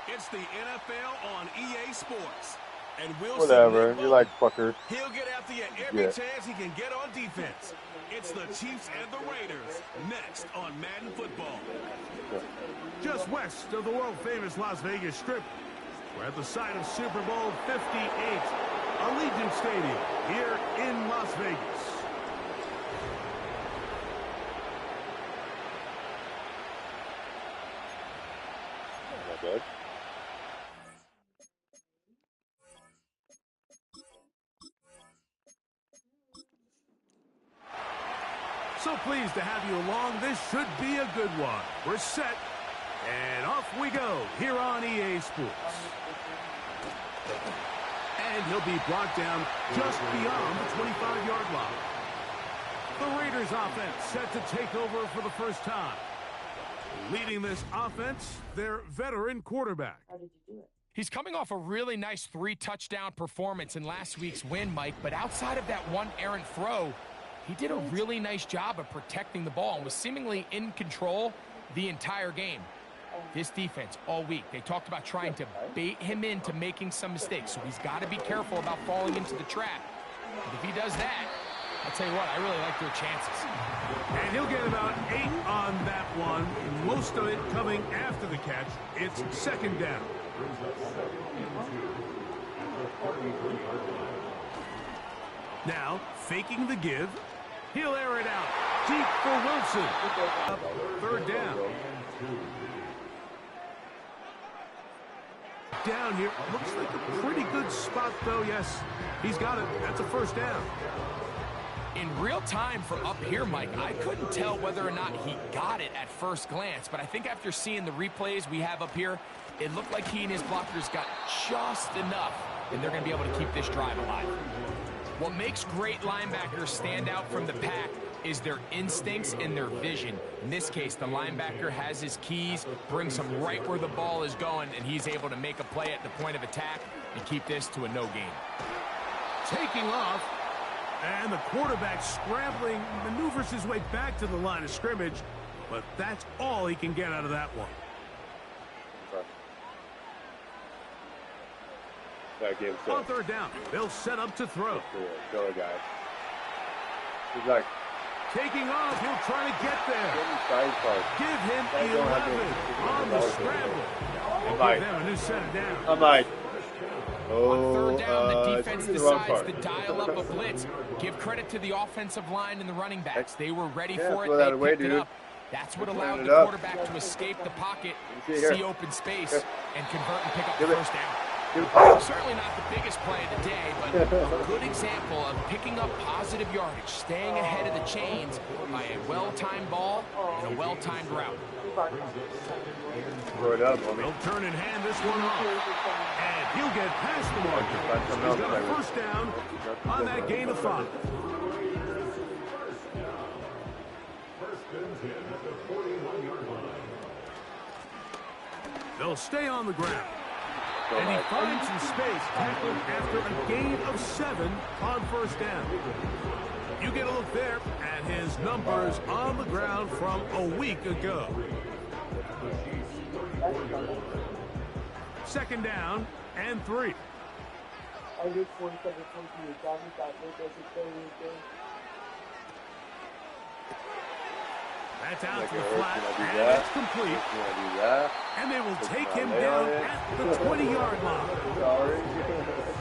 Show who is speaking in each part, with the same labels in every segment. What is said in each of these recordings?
Speaker 1: It's the NFL on EA Sports. And we'll
Speaker 2: whatever. You like fuckers.
Speaker 1: He'll get after you every chance he can get on defense. It's the Chiefs and the Raiders next on Madden Football.
Speaker 3: Just west of the world-famous Las Vegas Strip, we're at the site of Super Bowl 58, Allegiant Stadium here in Las Vegas.
Speaker 2: Not bad.
Speaker 3: So pleased to have you along. This should be a good one. We're set, and off we go here on EA Sports. And he'll be brought down just beyond the 25-yard line. The Raiders offense set to take over for the first time. Leading this offense, their veteran quarterback.
Speaker 4: He's coming off a really nice 3-touchdown performance in last week's win, Mike, but outside of that one errant throw, he did a really nice job of protecting the ball and was seemingly in control the entire game. This defense all week, they talked about trying to bait him into making some mistakes, so he's got to be careful about falling into the trap. But if he does that, I'll tell you what, I really like their chances.
Speaker 3: And he'll get about 8 on that one, most of it coming after the catch. It's second down. Now, faking the give. He'll air it out. Deep for Wilson. Third down. Down here. Looks like a pretty good spot, though. Yes, he's got it. That's a first down.
Speaker 4: In real time from up here, Mike, I couldn't tell whether or not he got it at first glance, but I think after seeing the replays we have up here, it looked like he and his blockers got just enough, and they're going to be able to keep this drive alive. What makes great linebackers stand out from the pack is their instincts and their vision. In this case, the linebacker has his keys, brings him right where the ball is going, and he's able to make a play at the point of attack and keep this to a no gain.
Speaker 3: Taking off, and the quarterback scrambling, maneuvers his way back to the line of scrimmage, but that's all he can get out of that one. On third down, they'll set up to throw.
Speaker 2: Go, guys. He's like
Speaker 3: taking off. He'll try to get there. Give him 11 on the scramble. And give them a new set of down.
Speaker 2: I'm like,
Speaker 4: on third down, the defense decides to dial up a blitz. Give credit to the offensive line and the running backs. They were ready for it. They picked it up. That's what allowed the quarterback to escape the pocket, see open space, and convert and pick up the first down. Certainly not the biggest play of the day, but a good example of picking up positive yardage, staying ahead of the chains by a well-timed ball and a well-timed route.
Speaker 3: They'll turn and hand this one off. And he'll get past the marker. He's got a first down on that gain of 5. They'll stay on the ground. And he finds some space tackling after a gain of 7 on first down. You get a look there at his numbers on the ground from a week ago. Second down and 3. That's out to the flat, and it's complete. And they will take him down at the 20-yard line.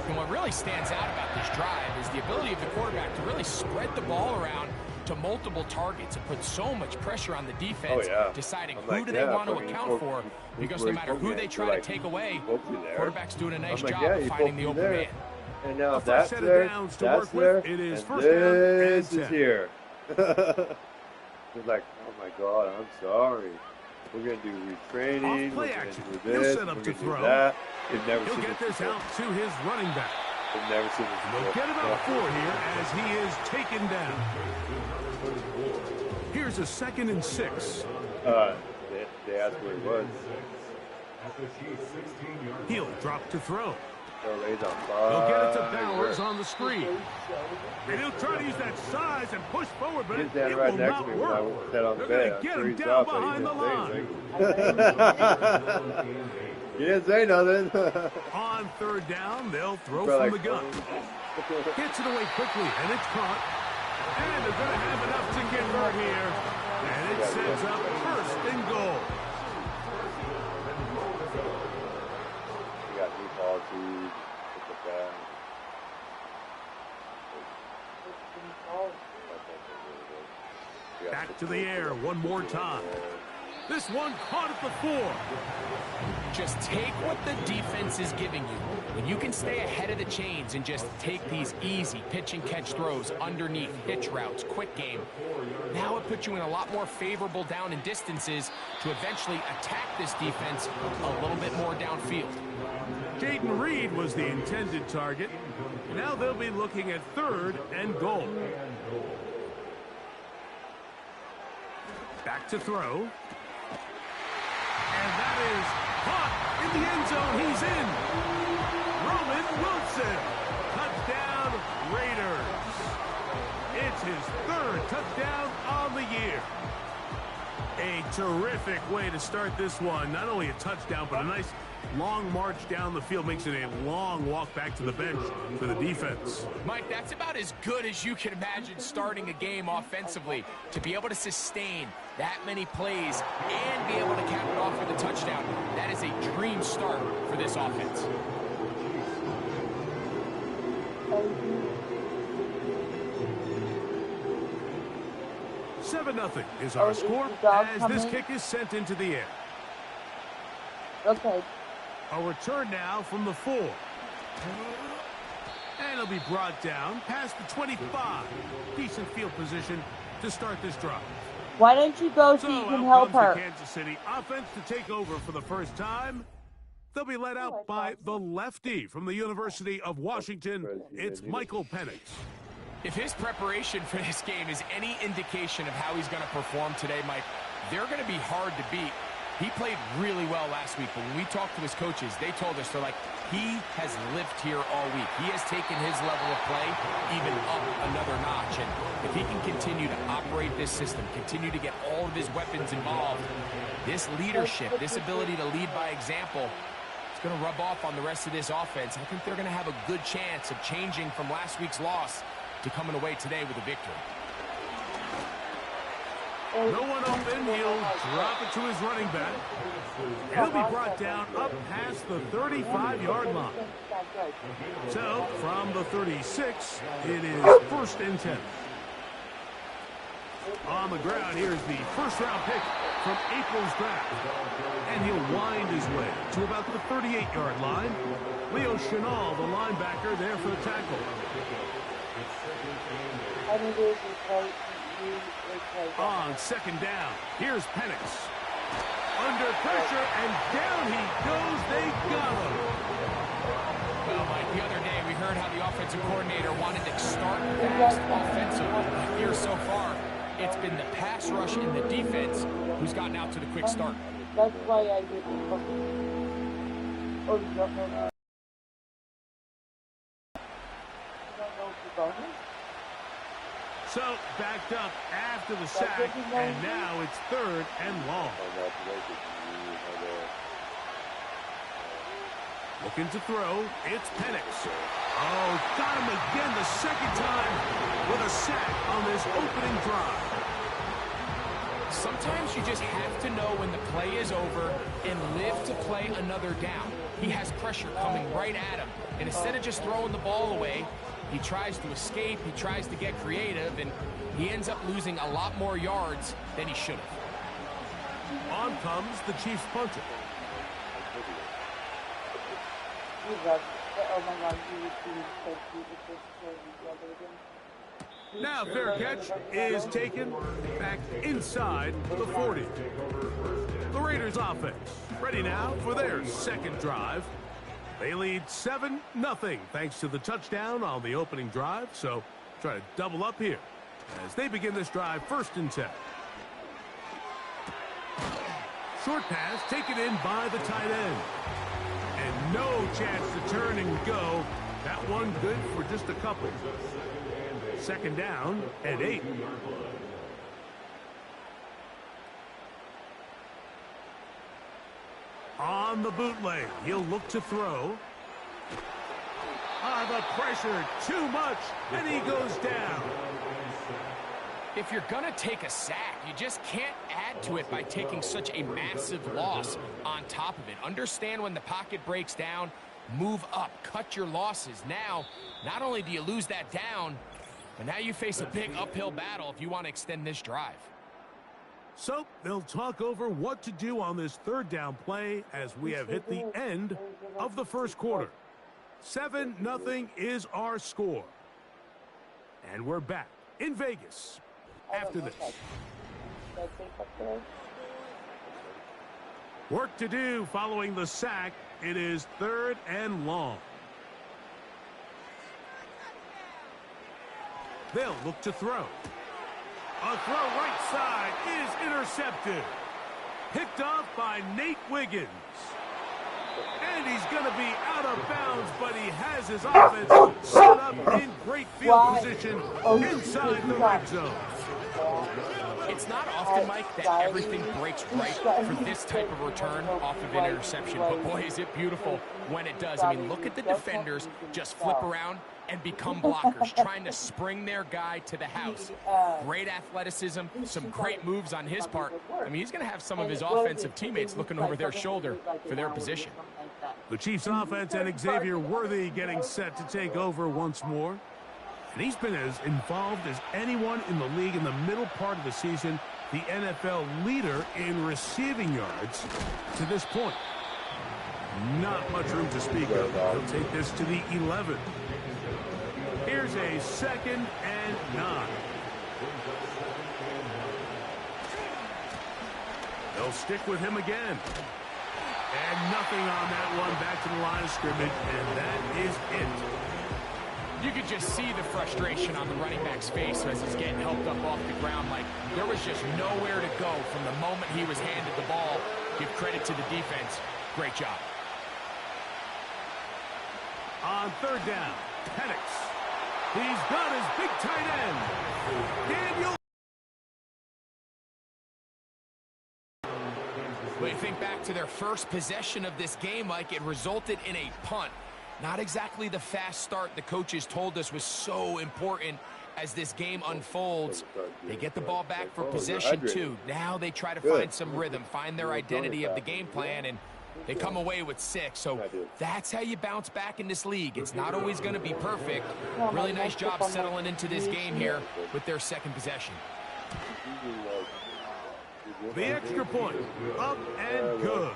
Speaker 4: And what really stands out about this drive is the ability of the quarterback to really spread the ball around to multiple targets and put so much pressure on the defense, deciding who do they want to account for, because no matter who they try to take away, quarterback's doing a nice job of finding the open man.
Speaker 2: And now that's there, that's there, and this is here. He's like, oh my God, I'm sorry. We're going to do retraining. We're going to do this. We're going to do that.
Speaker 3: He'll get this out to his running back.
Speaker 2: They've never seen this before.
Speaker 3: They'll get about 4 here as he is taken down. Here's a 2nd and 6.
Speaker 2: They asked where he was.
Speaker 3: He'll drop to throw.
Speaker 2: He'll get
Speaker 3: it to Bowers on the screen. And he'll try to use that size and push forward, but it will not work. They're going to get him down behind the line.
Speaker 2: You didn't say nothing.
Speaker 3: On third down, they'll throw from the gun. Gets it away quickly, and it's caught. And they're going to have enough to convert here. And it sets up first and goal.
Speaker 2: We got new policies.
Speaker 3: Back to the air one more time. This one caught at the 4.
Speaker 4: Just take what the defense is giving you. When you can stay ahead of the chains and just take these easy pitch and catch throws underneath, hitch routes, quick game, now it puts you in a lot more favorable down and distances to eventually attack this defense a little bit more downfield.
Speaker 3: Jayden Reed was the intended target. Now they'll be looking at third and goal. Back to throw. And that is caught in the end zone. He's in. Roman Wilson. Touchdown, Raiders. It's his 3rd touchdown on the year. A terrific way to start this one. Not only a touchdown, but a nice long march down the field. Makes it a long walk back to the bench for the defense.
Speaker 4: Mike, that's about as good as you can imagine starting a game offensively. To be able to sustain that many plays and be able to cap it off with a touchdown, that is a dream start for this offense.
Speaker 3: Seven 0 is our score as this kick is sent into the air.
Speaker 5: Okay.
Speaker 3: A return now from the 4. And it'll be brought down past the 25. Decent field position to start this drive.
Speaker 5: Why don't you go so you can help her?
Speaker 3: The Kansas City offense to take over for the first time. They'll be led out by the lefty from the University of Washington. It's Michael Penix.
Speaker 4: If his preparation for this game is any indication of how he's going to perform today, Mike, they're going to be hard to beat. He played really well last week, but when we talked to his coaches, they told us, they're like, he has lived here all week. He has taken his level of play even up another notch. And if he can continue to operate this system, continue to get all of his weapons involved, this leadership, this ability to lead by example, it's going to rub off on the rest of this offense. I think they're going to have a good chance of changing from last week's loss to coming away today with a victory.
Speaker 3: No one open. He'll drop it to his running back. He'll be brought down up past the 35-yard line. So, from the 36, it is 1st and 10. On the ground, here's the first-round pick from April's draft. And he'll wind his way to about the 38-yard line. Leo Chenal, the linebacker, there for the tackle. On 2nd down, here's Penix. Under pressure, and down he goes. They got him.
Speaker 4: Well, Mike, the other day we heard how the offensive coordinator wanted to start fast offensively. Here so far, it's been the pass rush and the defense who's gotten out to the quick start.
Speaker 5: That's why I didn't. Oh, you don't know that? You don't know if you're going?
Speaker 3: So, backed up after the sack, and now it's 3rd and long. Looking to throw, it's Penix. Oh, got him again the second time with a sack on this opening drive.
Speaker 4: Sometimes you just have to know when the play is over and live to play another down. He has pressure coming right at him, and instead of just throwing the ball away, he tries to escape, he tries to get creative, and he ends up losing a lot more yards than he should have.
Speaker 3: On comes the Chiefs punter. Now fair catch is taken back inside the 40. The Raiders offense ready now for their second drive. They lead 7-0 thanks to the touchdown on the opening drive. So try to double up here as they begin this drive 1st and 10. Short pass taken in by the tight end. And no chance to turn and go. That one good for just a couple. 2nd down and 8. On on the bootleg. He'll look to throw. The pressure, too much, and he goes down.
Speaker 4: If you're going to take a sack, you just can't add to it by taking such a massive loss on top of it. Understand when the pocket breaks down, move up, cut your losses. Now, not only do you lose that down, but now you face a big uphill battle if you want to extend this drive.
Speaker 3: So they'll talk over what to do on this third down play as we have hit the end of the first quarter. 7-0 is our score. And we're back in Vegas after this. Work to do following the sack. It is 3rd and long. They'll look to throw. A throw right side is intercepted. Picked off by Nate Wiggins. And he's going to be out of bounds, but he has his offense set up in great field position inside the red zone.
Speaker 4: It's not often, Mike, that everything breaks right for this type of return off of an interception. But boy, is it beautiful when it does. I mean, look at the defenders just flip around and become blockers, trying to spring their guy to the house. Great athleticism, some great moves on his part. I mean, he's going to have some of his offensive teammates looking over their shoulder for their position.
Speaker 3: The Chiefs offense and Xavier Worthy getting set to take over once more. And he's been as involved as anyone in the league in the middle part of the season, the NFL leader in receiving yards to this point. Not much room to speak of. He'll take this to the 11. Here's a 2nd and 9. They'll stick with him again. And nothing on that one, back to the line of scrimmage, and that is it.
Speaker 4: You could just see the frustration on the running back's face as he's getting helped up off the ground. Like, there was just nowhere to go from the moment he was handed the ball. Give credit to the defense. Great job.
Speaker 3: On 3rd down, Penix. He's got his big tight end, Daniel.
Speaker 4: When you think back to their first possession of this game, Mike, it resulted in a punt. Not exactly the fast start the coaches told us was so important as this game unfolds. They get the ball back for possession 2. Now they try to find some rhythm, find their identity of the game plan, and they come away with 6. So that's how you bounce back in this league. It's not always going to be perfect. Really nice job settling into this game here with their 2nd possession.
Speaker 3: The extra point, up and good.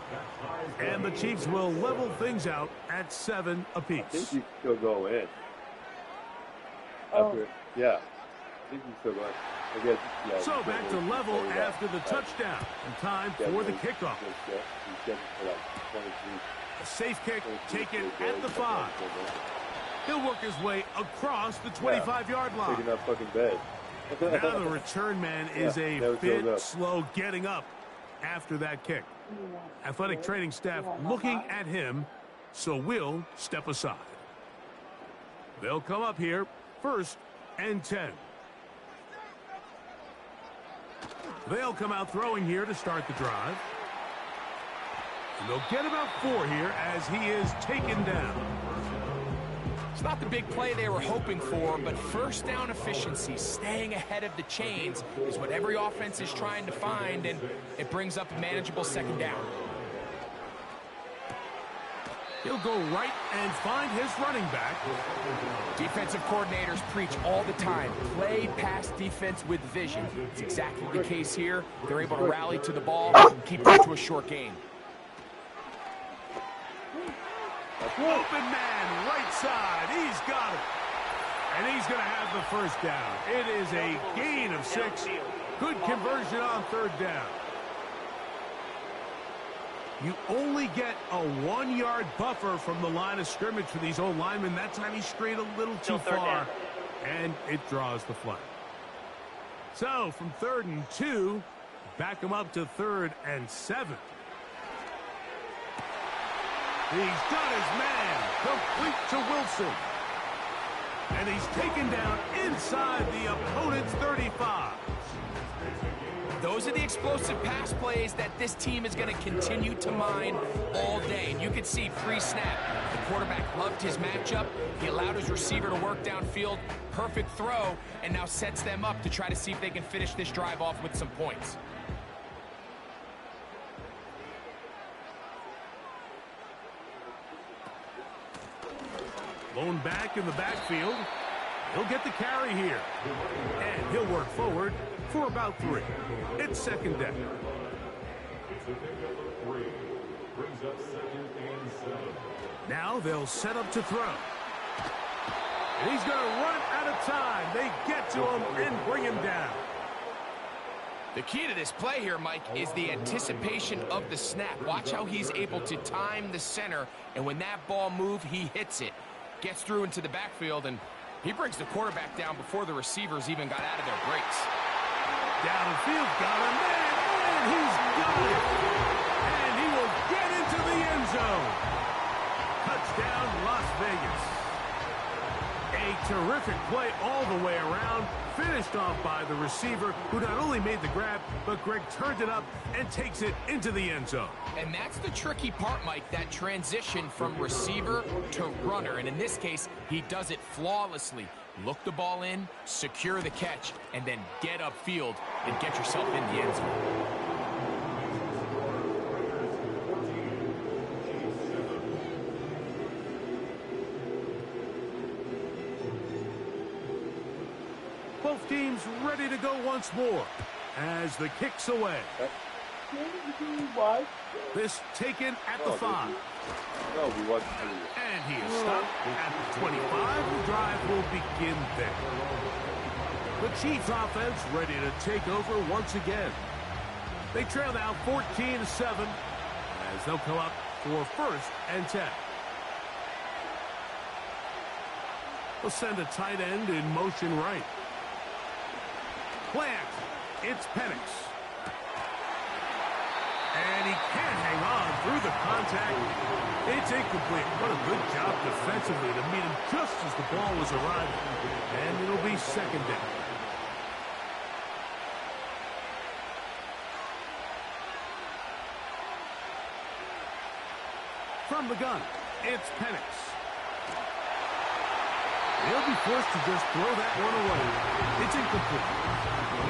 Speaker 3: And the Chiefs will level things out at 7 apiece.
Speaker 2: I think you still go in. After, yeah. I think you still go in. I guess, yeah,
Speaker 3: so back to level after the touchdown. And time for the kickoff. A safe kick taken at the 5. He'll work his way across the 25-yard line.
Speaker 2: Taking that fucking bed.
Speaker 3: Now the return man is a bit slow getting up after that kick. Athletic training staff looking at him, so we'll step aside. They'll come up here, 1st and 10. They'll come out throwing here to start the drive. And they'll get about 4 here as he is taken down.
Speaker 4: It's not the big play they were hoping for, but first down efficiency, staying ahead of the chains, is what every offense is trying to find, and it brings up a manageable 2nd down.
Speaker 3: He'll go right and find his running back.
Speaker 4: Defensive coordinators preach all the time, play pass defense with vision. It's exactly the case here. They're able to rally to the ball and keep it to a short gain.
Speaker 3: Open man, right side. He's got it. And he's going to have the 1st down. It is a gain of 6. Good conversion on 3rd down. You only get a 1-yard buffer from the line of scrimmage for these old linemen. That time he strayed a little too far, and it draws the flag. So from 3rd and 2, back him up to 3rd and 7. He's got his man, complete to Wilson. And he's taken down inside the opponent's 35.
Speaker 4: Those are the explosive pass plays that this team is going to continue to mine all day. And you can see pre-snap, the quarterback loved his matchup. He allowed his receiver to work downfield. Perfect throw, and now sets them up to try to see if they can finish this drive off with some points.
Speaker 3: Blown back in the backfield. He'll get the carry here. And he'll work forward for about 3. It's second down. Now they'll set up to throw. And he's going to run out of time. They get to him and bring him down.
Speaker 4: The key to this play here, Mike, is the anticipation of the snap. Watch how he's able to time the center, and when that ball moves, he hits it. Gets through into the backfield, and he brings the quarterback down before the receivers even got out of their breaks.
Speaker 3: Down the field, got him, and he's got it. And he will get into the end zone. Touchdown, Las Vegas. A terrific play all the way around, finished off by the receiver, who not only made the grab, but Greg turned it up and takes it into the end zone.
Speaker 4: And that's the tricky part, Mike, that transition from receiver to runner. And in this case, he does it flawlessly. Look the ball in, secure the catch, and then get upfield and get yourself in the end zone.
Speaker 3: Both teams ready to go once more as the kick's away. This taken at the 5.
Speaker 2: No, we want to.
Speaker 3: And he is stopped at the 25. The drive will begin there. The Chiefs offense ready to take over once again. They trail now 14-7 as they'll come up for 1st and 10. We'll send a tight end in motion right. Plant. It's Penix. And he can't hang on through the contact. It's incomplete. What a good job defensively to meet him just as the ball was arriving. And it'll be second down. From the gun, it's Penix. He'll be forced to just throw that one away. It's incomplete.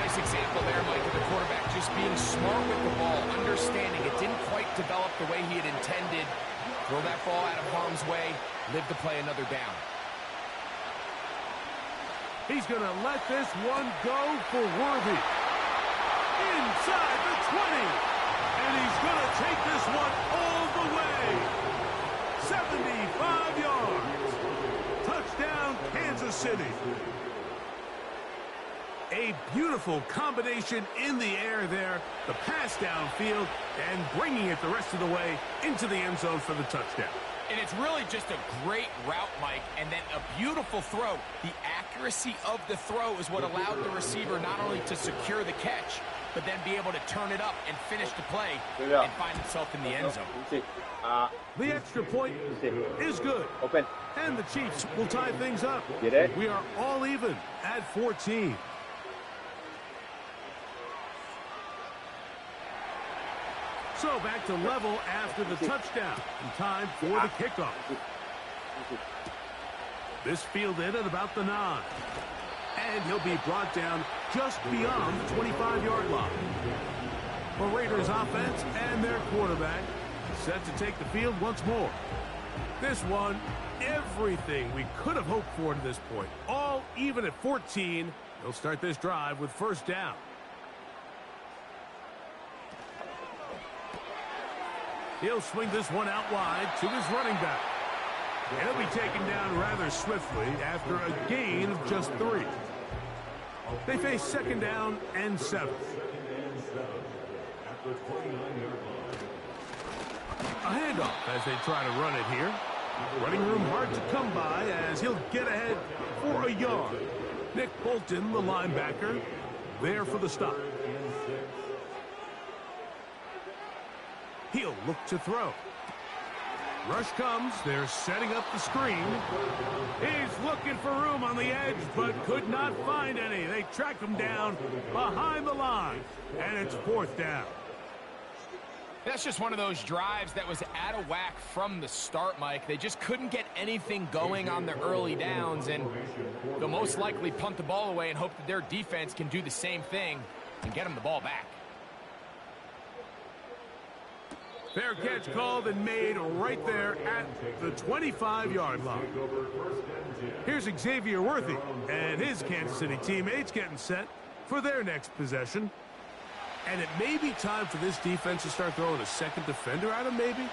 Speaker 4: Nice example there, Mike, of the quarterback just being smart with the ball, understanding it didn't quite develop the way he had intended. Throw that ball out of harm's way, live to play another down.
Speaker 3: He's going to let this one go for Worthy. Inside the 20. And he's going to take this one all the way. 75 yards. Touchdown, Kansas City. A beautiful combination in the air there. The pass downfield and bringing it the rest of the way into the end zone for the touchdown.
Speaker 4: And it's really just a great route, Mike, and then a beautiful throw. The accuracy of the throw is what allowed the receiver not only to secure the catch, but then be able to turn it up and finish the play and find himself in the end zone.
Speaker 3: The extra point is good.
Speaker 2: Open.
Speaker 3: And the Chiefs will tie things up.
Speaker 2: Get it?
Speaker 3: We are all even at 14. So back to level after the touchdown. And time for the kickoff. This fielded at about the 9. And he'll be brought down just beyond the 25-yard line. The Raiders offense and their quarterback set to take the field once more. This one, everything we could have hoped for to this point. All even at 14. They'll start this drive with 1st down. He'll swing this one out wide to his running back. And he'll be taken down rather swiftly after a gain of just 3. They face 2nd down and 7. A handoff as they try to run it here. Running room hard to come by as he'll get ahead for a yard. Nick Bolton, the linebacker, there for the stop. He'll look to throw. Rush comes. They're setting up the screen. He's looking for room on the edge, but could not find any. They track him down behind the line, and it's 4th down.
Speaker 4: That's just one of those drives that was out of whack from the start, Mike. They just couldn't get anything going on the early downs, and they'll most likely punt the ball away and hope that their defense can do the same thing and get them the ball back.
Speaker 3: Fair catch called and made right there at the 25-yard line. Here's Xavier Worthy and his Kansas City teammates getting set for their next possession. And it may be time for this defense to start throwing a second defender at him, maybe.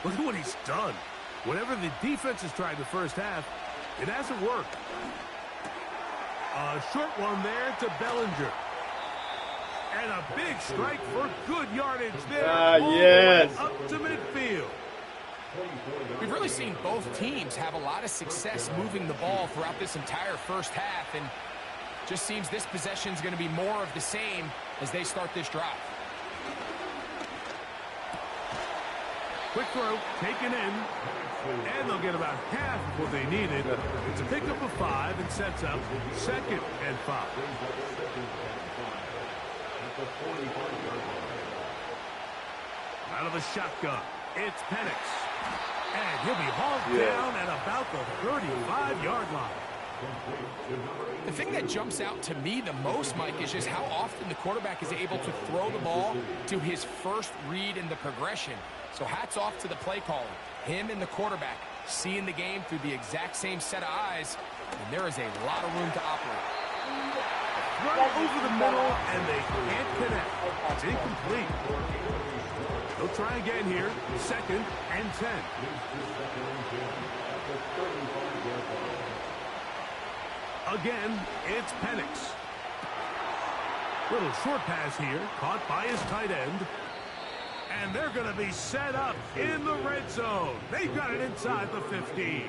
Speaker 3: Look at what he's done. Whatever the defense has tried the first half, it hasn't worked. A short one there to Bellinger. And a big strike for good yardage there.
Speaker 2: Yes.
Speaker 3: Up to midfield.
Speaker 4: We've really seen both teams have a lot of success moving the ball throughout this entire first half, and just seems this possession is going to be more of the same as they start this drive.
Speaker 3: Quick throw, taken in, and they'll get about half of what they needed. It's a pickup of 5 and sets up 2nd and 5. Out of the shotgun, it's Penix. And he'll be hauled down at about the 35-yard line.
Speaker 4: The thing that jumps out to me the most, Mike, is just how often the quarterback is able to throw the ball to his first read in the progression. So hats off to the play caller. Him and the quarterback seeing the game through the exact same set of eyes, and there is a lot of room to operate.
Speaker 3: Right over the middle, and they can't connect. It's incomplete. They'll try again here. 2nd and 10. Again, it's Penix. Little short pass here, caught by his tight end. And they're going to be set up in the red zone. They've got it inside the 15.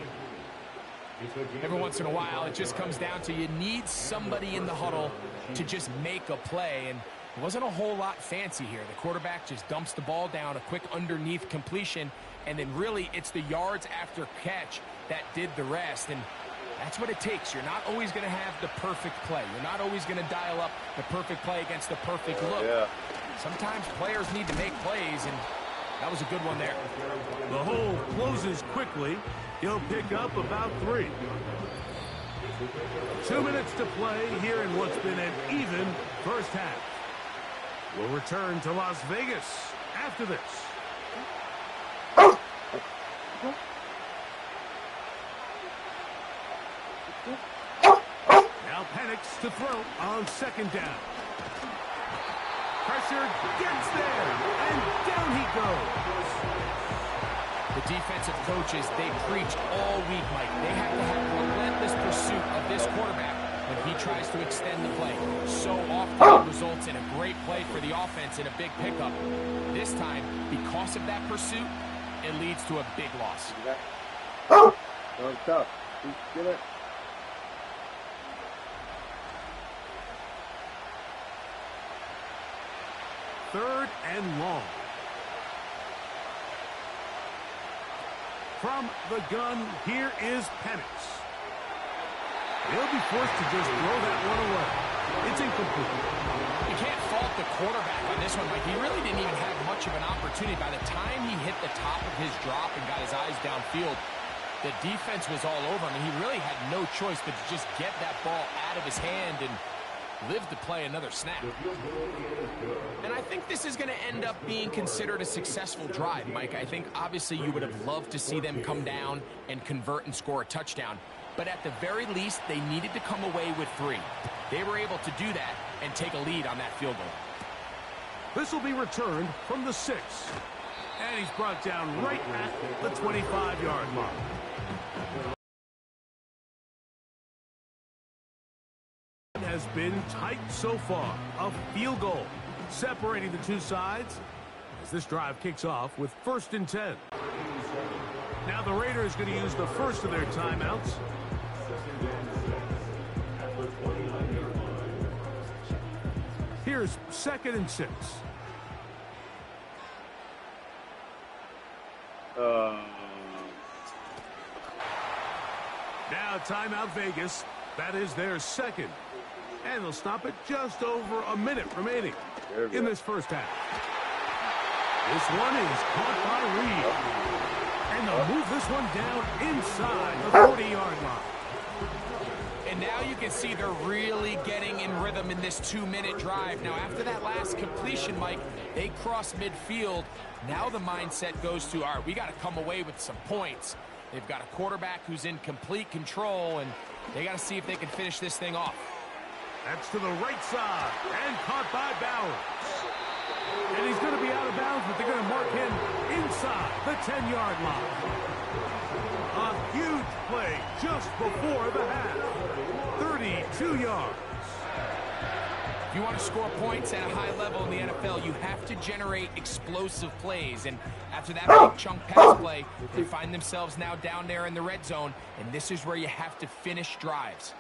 Speaker 4: Every once in a while, it just comes down to you need somebody in the huddle to just make a play, and it wasn't a whole lot fancy here. The quarterback just dumps the ball down, a quick underneath completion, and then really it's the yards after catch that did the rest, and that's what it takes. You're not always going to have the perfect play. You're not always going to dial up the perfect play against the perfect look.
Speaker 2: Yeah.
Speaker 4: Sometimes players need to make plays, and that was a good one there.
Speaker 3: The hole closes quickly. He'll pick up about 3. 2 minutes to play here in what's been an even first half. We'll return to Las Vegas after this. Now Penix to throw on 2nd down. Pressure gets there, and down he goes.
Speaker 4: The defensive coaches, they preach all week, Mike. They have to have relentless pursuit of this quarterback when he tries to extend the play. So often it results in a great play for the offense and a big pickup. This time, because of that pursuit, it leads to a big loss.
Speaker 2: Oh, tough. Get it.
Speaker 3: Third and long. From the gun, here is Penix. He'll be forced to just throw that one away. It's incomplete.
Speaker 4: You can't fault the quarterback on this one, Mike. He really didn't even have much of an opportunity. By the time he hit the top of his drop and got his eyes downfield, the defense was all over him, and he really had no choice but to just get that ball out of his hand and live to play another snap. And I think this is going to end up being considered a successful drive, Mike. I think obviously you would have loved to see them come down and convert and score a touchdown. But at the very least, they needed to come away with 3. They were able to do that and take a lead on that field goal.
Speaker 3: This will be returned from the 6. And he's brought down right at the 25-yard line. Has been tight so far. A field goal separating the two sides as this drive kicks off with 1st and 10. Now the Raiders going to use the first of their timeouts. Here's 2nd and 6. Now timeout Vegas. That is their second. And they'll stop it just over a minute remaining in this first half. This one is caught by Reed. And they'll move this one down inside the 40-yard line.
Speaker 4: And now you can see they're really getting in rhythm in this 2-minute drive. Now, after that last completion, Mike, they cross midfield. Now the mindset goes to, all right, we got to come away with some points. They've got a quarterback who's in complete control, and they got to see if they can finish this thing off.
Speaker 3: That's to the right side, and caught by Bowers. And he's going to be out of bounds, but they're going to mark him inside the 10-yard line. A huge play just before the half. 32 yards.
Speaker 4: If you want to score points at a high level in the NFL, you have to generate explosive plays. And after that big chunk pass play, they find themselves now down there in the red zone, and this is where you have to finish drives.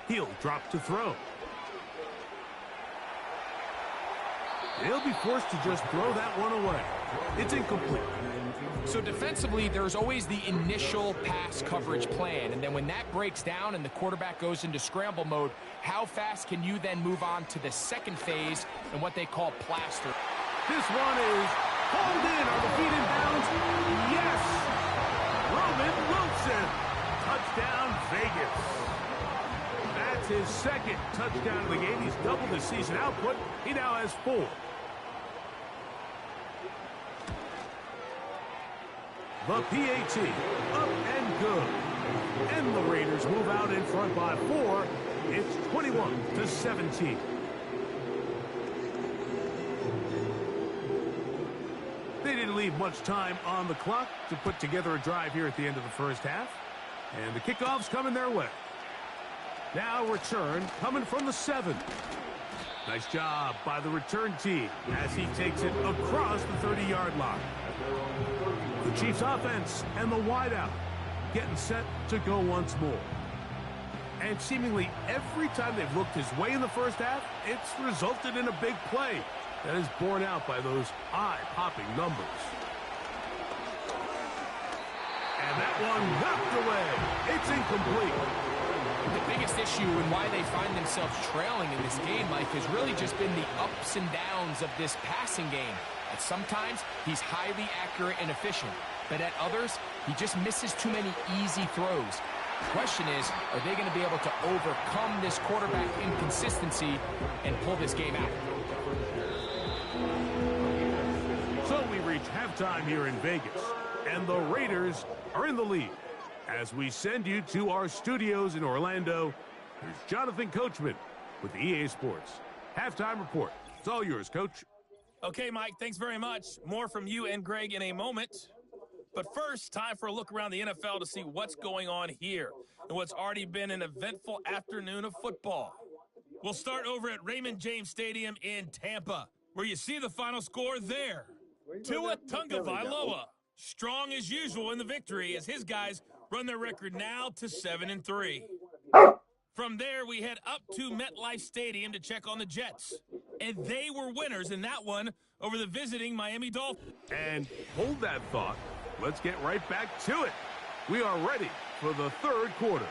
Speaker 3: He'll drop to throw. He'll be forced to just throw that one away. It's incomplete.
Speaker 4: So defensively, there's always the initial pass coverage plan. And then when that breaks down and the quarterback goes into scramble mode, how fast can you then move on to the second phase and what they call plaster?
Speaker 3: This one is hauled in on the feet in bounds. Yes! Roman Wilson. Touchdown, Vegas. That's his second touchdown of the game. He's doubled his season output. He now has 4. The PAT, up and good. And the Raiders move out in front by 4. It's 21-17. They didn't leave much time on the clock to put together a drive here at the end of the first half. And the kickoff's coming their way. Now return coming from the 7. Nice job by the return team as he takes it across the 30-yard line. The Chiefs offense and the wideout getting set to go once more. And seemingly every time they've looked his way in the first half, it's resulted in a big play that is borne out by those eye-popping numbers. And that one knocked away. It's incomplete.
Speaker 4: The biggest issue and why they find themselves trailing in this game, Mike, has really just been the ups and downs of this passing game. At sometimes, he's highly accurate and efficient, but at others, he just misses too many easy throws. The question is, are they going to be able to overcome this quarterback inconsistency and pull this game out?
Speaker 3: So we reach halftime here in Vegas, and the Raiders are in the lead. As we send you to our studios in Orlando, here's Jonathan Coachman with EA Sports. Halftime report. It's all yours, Coach.
Speaker 6: Okay, Mike, thanks very much. More from you and Greg in a moment. But first, time for a look around the NFL to see what's going on here and what's already been an eventful afternoon of football. We'll start over at Raymond James Stadium in Tampa, where you see the final score there. Tua Tagovailoa, strong as usual in the victory as his guys run their record now to 7-3. From there, we head up to MetLife Stadium to check on the Jets. And they were winners in that one over the visiting Miami Dolphins.
Speaker 3: And hold that thought. Let's get right back to it. We are ready for the third quarter.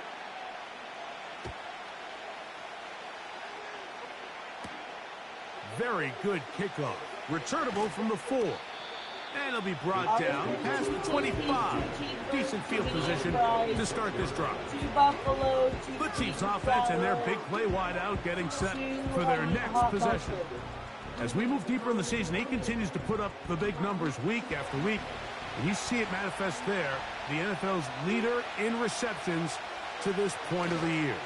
Speaker 3: Very good kickoff. Returnable from the 4. And it'll be brought down past the 25. Decent field position to start this drive. The Chiefs offense and their big play wideout getting set for their next possession. As we move deeper in the season, he continues to put up the big numbers week after week. And you see it manifest there, the NFL's leader in receptions to this point of the year.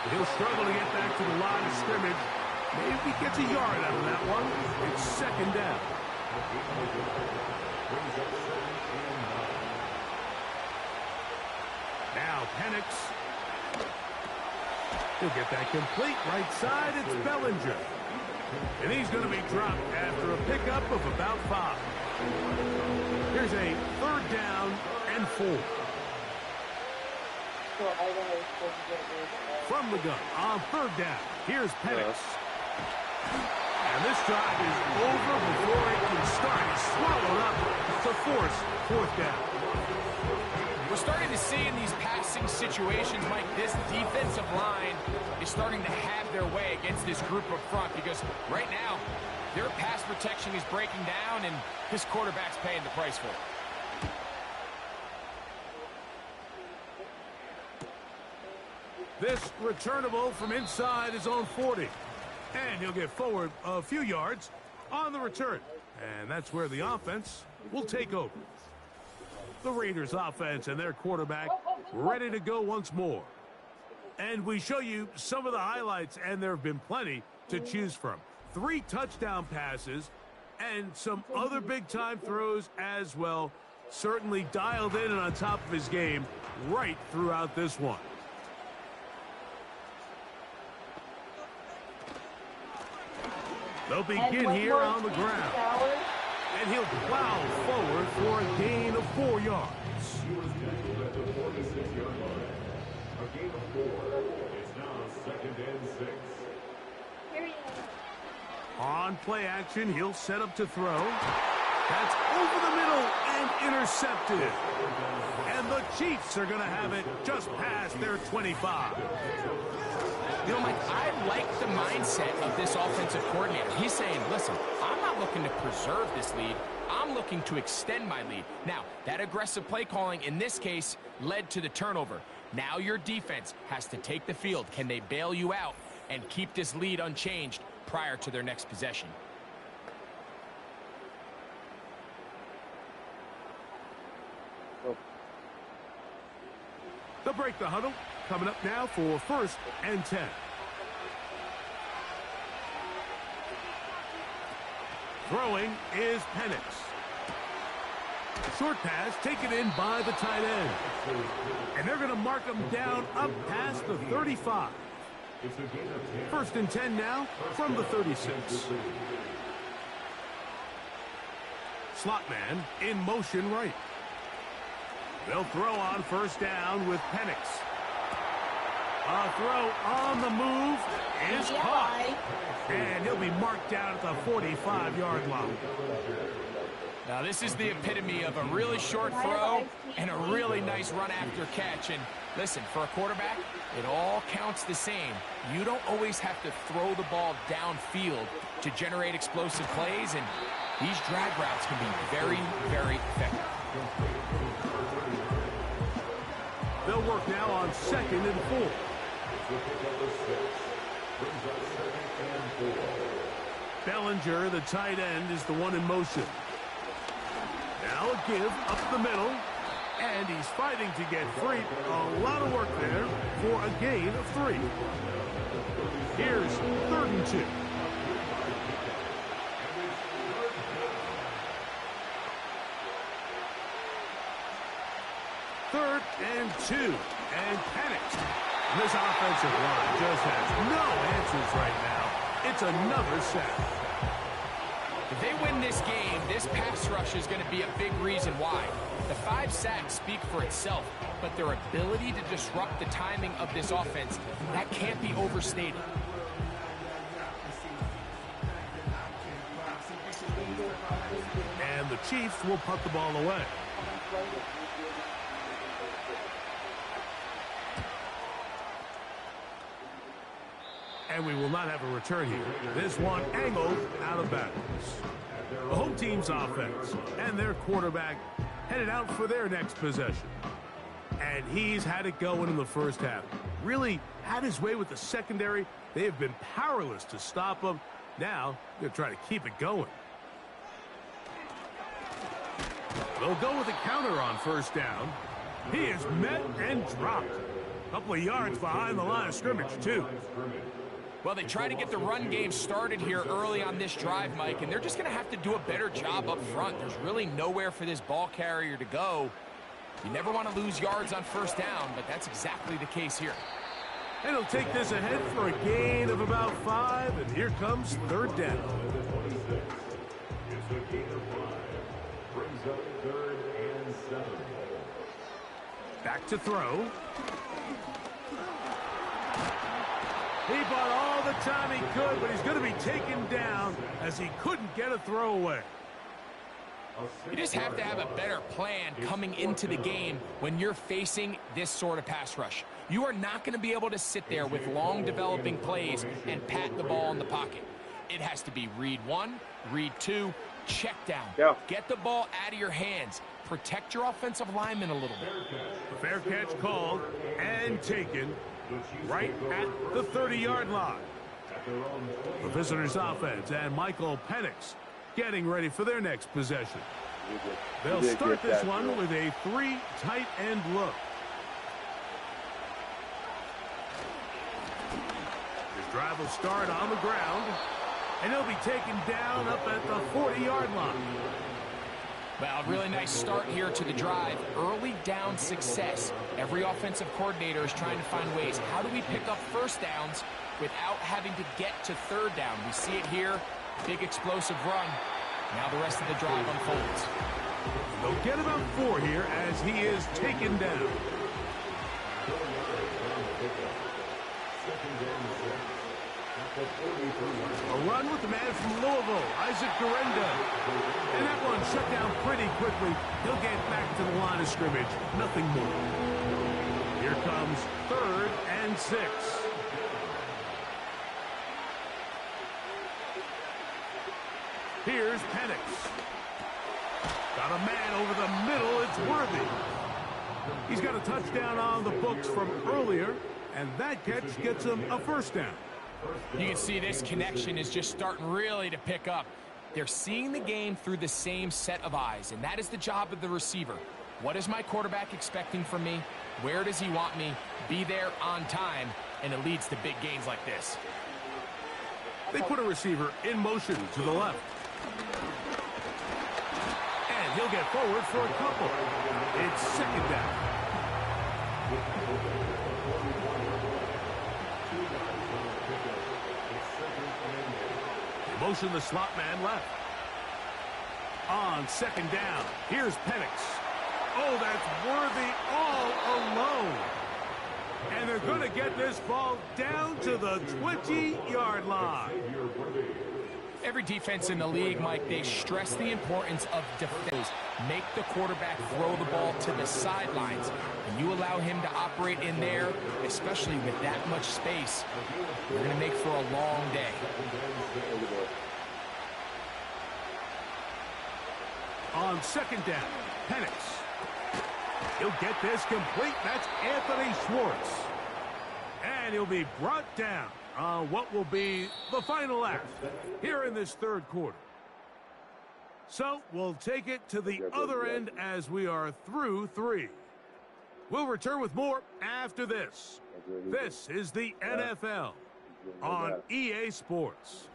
Speaker 3: He'll struggle to get back to the line of scrimmage. Maybe he gets a yard out of that one. It's second down. Now Penix. He'll get that complete. Right side, it's Bellinger. And he's going to be dropped after a pickup of about 5. Here's a third down and 4. From the gun on third down. Here's Penix. And this drive is over before it can start. He's swallowed up to force fourth down.
Speaker 4: starting to see in these passing situations, Mike, this defensive line is starting to have their way against this group up front because right now, their pass protection is breaking down, and this quarterback's paying the price for it.
Speaker 3: This returnable from inside his own 40. And he'll get forward a few yards on the return. And that's where the offense will take over. The Raiders offense and their quarterback ready to go once more. And we show you some of the highlights, and there have been plenty to choose from. 3 touchdown passes and some other big-time throws as well. Certainly dialed in and on top of his game right throughout this one. They'll begin here on the ground. And he'll plow forward for a gain of 4 yards.
Speaker 7: A gain of 4. It's now 2nd and 6.
Speaker 3: On play action, he'll set up to throw. That's over the middle and intercepted. And the Chiefs are going to have it just past their 25.
Speaker 4: You know, Mike, I like the mindset of this offensive coordinator. He's saying, listen, I'm not looking to preserve this lead. I'm looking to extend my lead. Now, that aggressive play calling in this case led to the turnover. Now your defense has to take the field. Can they bail you out and keep this lead unchanged prior to their next possession?
Speaker 3: They'll break the huddle. Coming up now for 1st and 10. Throwing is Penix. Short pass taken in by the tight end. And they're going to mark him down up past the 35. 1st and 10 now from the 36. Slot man in motion right. They'll throw on 1st down with Penix. A throw on the move is caught. And he'll be marked down at the 45-yard line.
Speaker 4: Now, this is the epitome of a really short throw and a really nice run after catch. And listen, for a quarterback, it all counts the same. You don't always have to throw the ball downfield to generate explosive plays, and these drag routes can be very, very effective.
Speaker 3: They'll work now on 2nd and 4. Bellinger, the tight end, is the one in motion. Now a give up the middle, and he's fighting to get free. A lot of work there for a gain of 3. Here's 3rd and 2. Third and 2, and Penix. This offensive line just has no answers right now. It's another sack.
Speaker 4: If they win this game, this pass rush is going to be a big reason why. The 5 sacks speak for itself, but their ability to disrupt the timing of this offense, that can't be overstated.
Speaker 3: And the Chiefs will punt the ball away. And we will not have a return here. This one angled out of bounds. The home team's offense and their quarterback headed out for their next possession. And he's had it going in the first half. Really had his way with the secondary. They have been powerless to stop him. Now they're trying to keep it going. They'll go with a counter on 1st down. He is met and dropped. A couple of yards behind the line of scrimmage, too.
Speaker 4: Well, they try to get the run game started here early on this drive, Mike, and they're just going to have to do a better job up front. There's really nowhere for this ball carrier to go. You never want to lose yards on 1st down, but that's exactly the case here.
Speaker 3: And he'll take this ahead for a gain of about 5, and here comes 3rd down.
Speaker 7: It's a gain of 5. Brings up 3rd and 7.
Speaker 3: Back to throw. He bought all the time he could, but he's going to be taken down as he couldn't get a throw away.
Speaker 4: You just have to have a better plan coming into the game when you're facing this sort of pass rush. You are not going to be able to sit there with long developing plays and pat the ball in the pocket. It has to be read one, read two, check down.
Speaker 2: Yeah.
Speaker 4: Get the ball out of your hands. Protect your offensive lineman a little bit.
Speaker 3: Fair catch called and taken right at the 30-yard line. The visitors' offense and Michael Penix getting ready for their next possession. They'll start this one with a 3 tight end look. This drive will start on the ground, and he'll be taken down up at the 40-yard line.
Speaker 4: Well, really nice start here to the drive. Early down success. Every offensive coordinator is trying to find ways. How do we pick up first downs without having to get to third down? We see it here. Big explosive run. Now the rest of the drive unfolds.
Speaker 3: They'll get about 4 here as he is taken down. A run with the man from Louisville, Isaac Garenda. And that one shut down pretty quickly. He'll get back to the line of scrimmage. Nothing more. Here comes 3rd and 6. Here's Penix. Got a man over the middle. It's Worthy. He's got a touchdown on the books from earlier, and that catch gets him a first down.
Speaker 4: You can see this connection is just starting really to pick up. They're seeing the game through the same set of eyes, and that is the job of the receiver. What is my quarterback expecting from me? Where does he want me? Be there on time, and it leads to big gains like this.
Speaker 3: They put a receiver in motion to the left. And he'll get forward for a couple. It's 2nd down. Motion the slot man left. On 2nd down, here's Penix. Oh, that's Worthy all alone. And they're going to get this ball down to the 20-yard line.
Speaker 4: Every defense in the league, Mike, they stress the importance of defense. Make the quarterback throw the ball to the sidelines. And you allow him to operate in there, especially with that much space, you're going to make for a long day.
Speaker 3: On 2nd down, Penix. He'll get this complete. That's Anthony Schwartz. And he'll be brought down on what will be the final act here in this 3rd quarter. So we'll take it to the other end as we are through 3. We'll return with more after this. This is the NFL on EA Sports.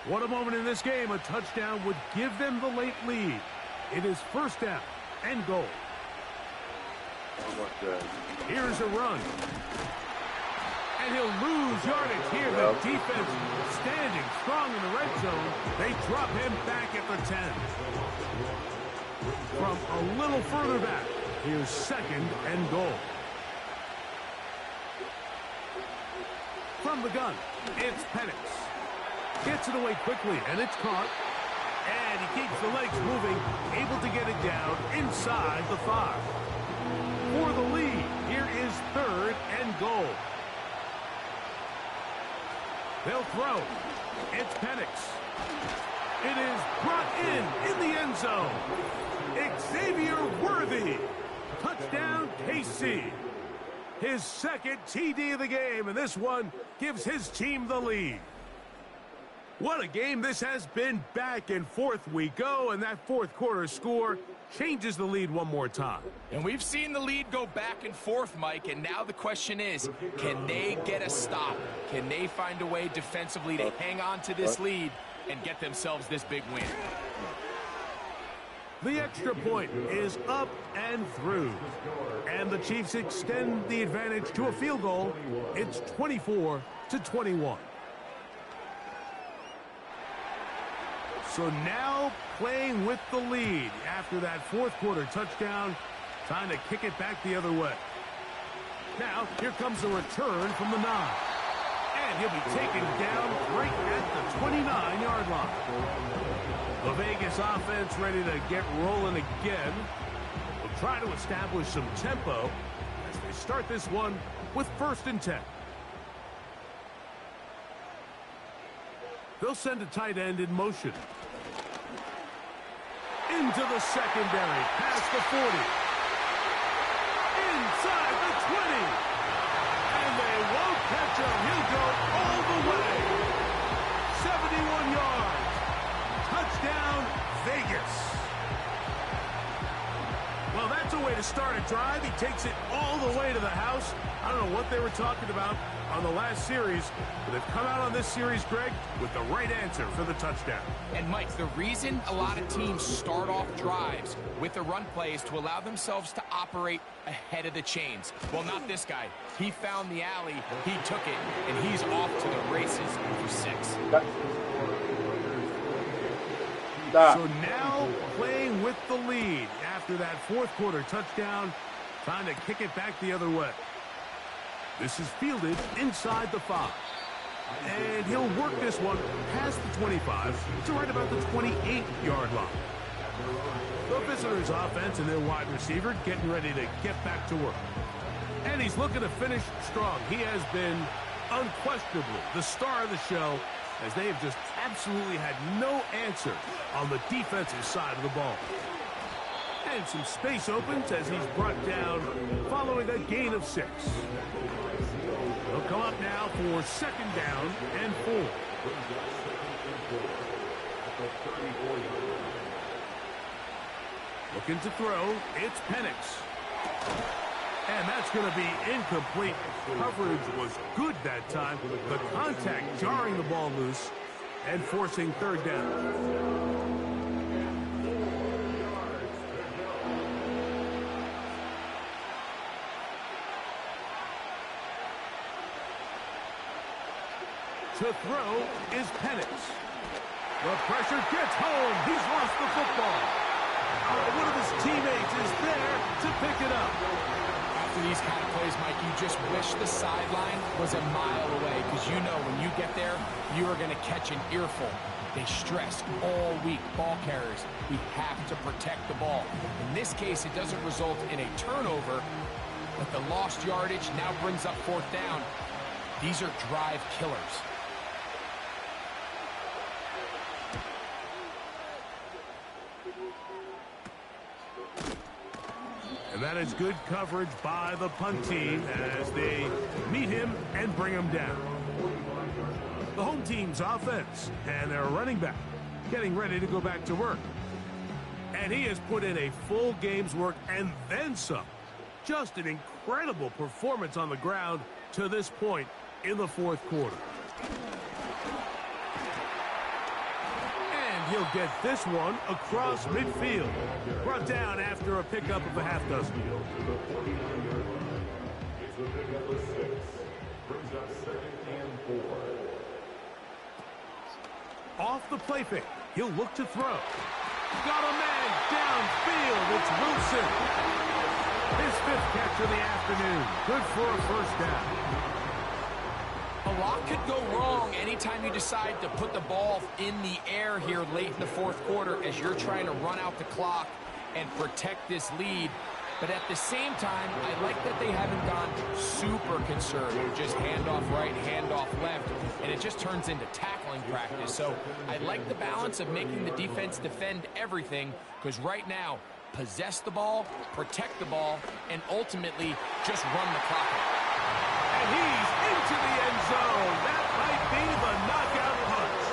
Speaker 3: What a moment in this game. A touchdown would give them the late lead. It is 1st down and goal. Here's a run. And he'll lose yardage here. The defense standing strong in the red zone. They drop him back at the 10. From a little further back, here's 2nd and goal. From the gun, it's Penix. Gets it away quickly, and it's caught. And he keeps the legs moving, able to get it down inside the 5. For the lead, here is 3rd and goal. They'll throw. It's Penix. It is brought in the end zone. Xavier Worthy. Touchdown, KC. His 2nd TD of the game, and this one gives his team the lead. What a game this has been. Back and forth we go, and that 4th quarter score changes the lead one more time.
Speaker 4: And we've seen the lead go back and forth, Mike, and now the question is, can they get a stop? Can they find a way defensively to hang on to this lead and get themselves this big win?
Speaker 3: The extra point is up and through, and the Chiefs extend the advantage to a field goal. It's 24-21. So now playing with the lead after that 4th quarter touchdown. Time to kick it back the other way. Now, here comes a return from the 9. And he'll be taken down right at the 29-yard line. The Vegas offense ready to get rolling again. They'll try to establish some tempo as they start this one with 1st and 10. They'll send a tight end in motion. Into the secondary, past the 40. Inside the 20. And they won't catch him. He'll go all the way. 71 yards. Touchdown, Vegas. Well, that's a way to start a drive. He takes it all the way to the house. I don't know what they were talking about on the last series, but they've come out on this series, Greg, with the right answer for the touchdown.
Speaker 4: And, Mike, the reason a lot of teams start off drives with a run play is to allow themselves to operate ahead of the chains. Well, not this guy. He found the alley, he took it, and he's off to the races for 6.
Speaker 3: So now playing with the lead after that 4th quarter touchdown, trying to kick it back the other way. This is fielded inside the 5. And he'll work this one past the 25 to right about the 28-yard line. The visitors' offense and their wide receiver getting ready to get back to work. And he's looking to finish strong. He has been unquestionably the star of the show, as they have just absolutely had no answer on the defensive side of the ball. And some space opens as he's brought down following a gain of 6. He'll come up now for 2nd down and 4. Looking to throw, it's Penix. And that's going to be incomplete. Coverage was good that time. The contact jarring the ball loose and forcing 3rd down. To throw is Penix. The pressure gets home. He's lost the football. One of his teammates is there to pick it up.
Speaker 4: After these kind of plays, Mike, you just wish the sideline was a mile away, because you know when you get there, you are going to catch an earful. They stress all week, ball carriers, we have to protect the ball. In this case, it doesn't result in a turnover, but the lost yardage now brings up 4th down. These are drive killers.
Speaker 3: And that is good coverage by the punt team as they meet him and bring him down. The home team's offense and their running back getting ready to go back to work. And he has put in a full game's work and then some. Just an incredible performance on the ground to this point in the 4th quarter. And he'll get this one across midfield. Brought down after a pickup of a half dozen.
Speaker 7: It's a pickup of 6. Brings up 2nd and 4.
Speaker 3: Off the play fake. He'll look to throw. Got a man downfield. It's Wilson. His 5th catch of the afternoon. Good for a 1st down.
Speaker 4: A lot could go wrong anytime you decide to put the ball in the air here late in the 4th quarter as you're trying to run out the clock and protect this lead. But at the same time, I like that they haven't gone super conservative, just handoff right, handoff left, and it just turns into tackling practice. So I like the balance of making the defense defend everything, because right now, possess the ball, protect the ball, and ultimately just run the clock out.
Speaker 3: And he's into the end zone. That might be the knockout punch.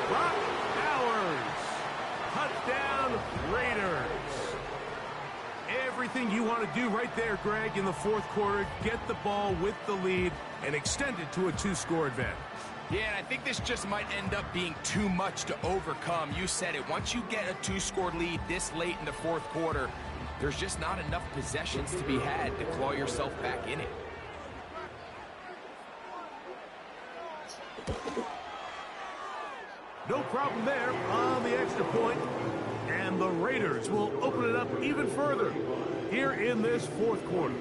Speaker 3: Brock Bowers. Touchdown, Raiders. Everything you want to do right there, Greg, in the 4th quarter. Get the ball with the lead and extend it to a 2-score advantage.
Speaker 4: Yeah, and I think this just might end up being too much to overcome. You said it. Once you get a 2-score lead this late in the 4th quarter, there's just not enough possessions to be had to claw yourself back in it.
Speaker 3: No problem there on the extra point. And the Raiders will open it up even further here in this 4th quarter.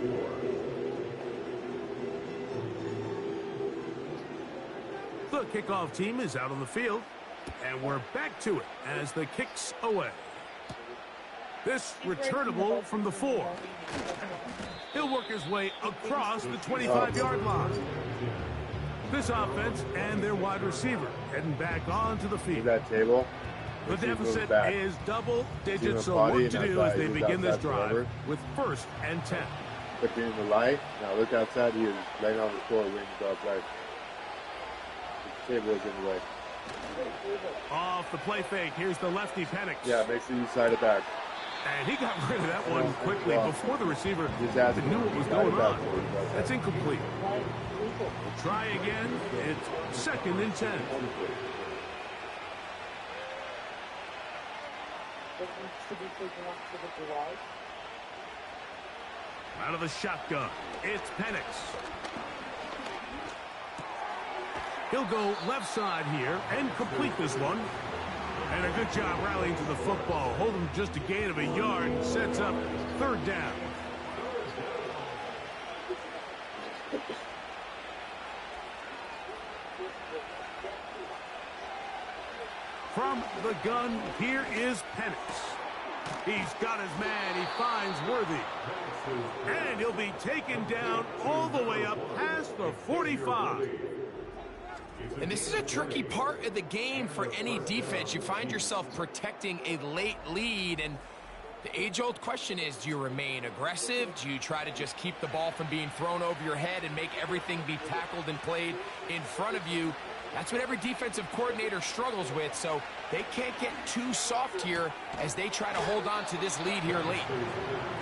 Speaker 3: kickoff team is out on the field. And we're back to it as the kick's away. This returnable from the 4. He'll work his way across the 25-yard line. This offense and their wide receiver heading back onto the field.
Speaker 2: That table.
Speaker 3: The deficit is double digits, so work to do as they begin this drive with 1st and 10.
Speaker 2: Looking in the light. Now look outside. He is laying on the floor waiting to go outside. The table is in the way.
Speaker 3: Off the play fake. Here's the lefty Penix.
Speaker 2: Yeah, make sure you slide it back.
Speaker 3: And he got rid of that one quickly before the receiver knew what was going on. That's incomplete. We'll try again. It's 2nd and 10. Out of the shotgun, it's Penix. He'll go left side here and complete this one. And a good job rallying to the football. Holding just a gain of a yard. Sets up 3rd down. From the gun, here is Penix. He's got his man. He finds Worthy. And he'll be taken down all the way up past the 45.
Speaker 4: And this is a tricky part of the game for any defense. You find yourself protecting a late lead, and the age-old question is, do you remain aggressive? Do you try to just keep the ball from being thrown over your head and make everything be tackled and played in front of you? That's what every defensive coordinator struggles with, so they can't get too soft here as they try to hold on to this lead here late.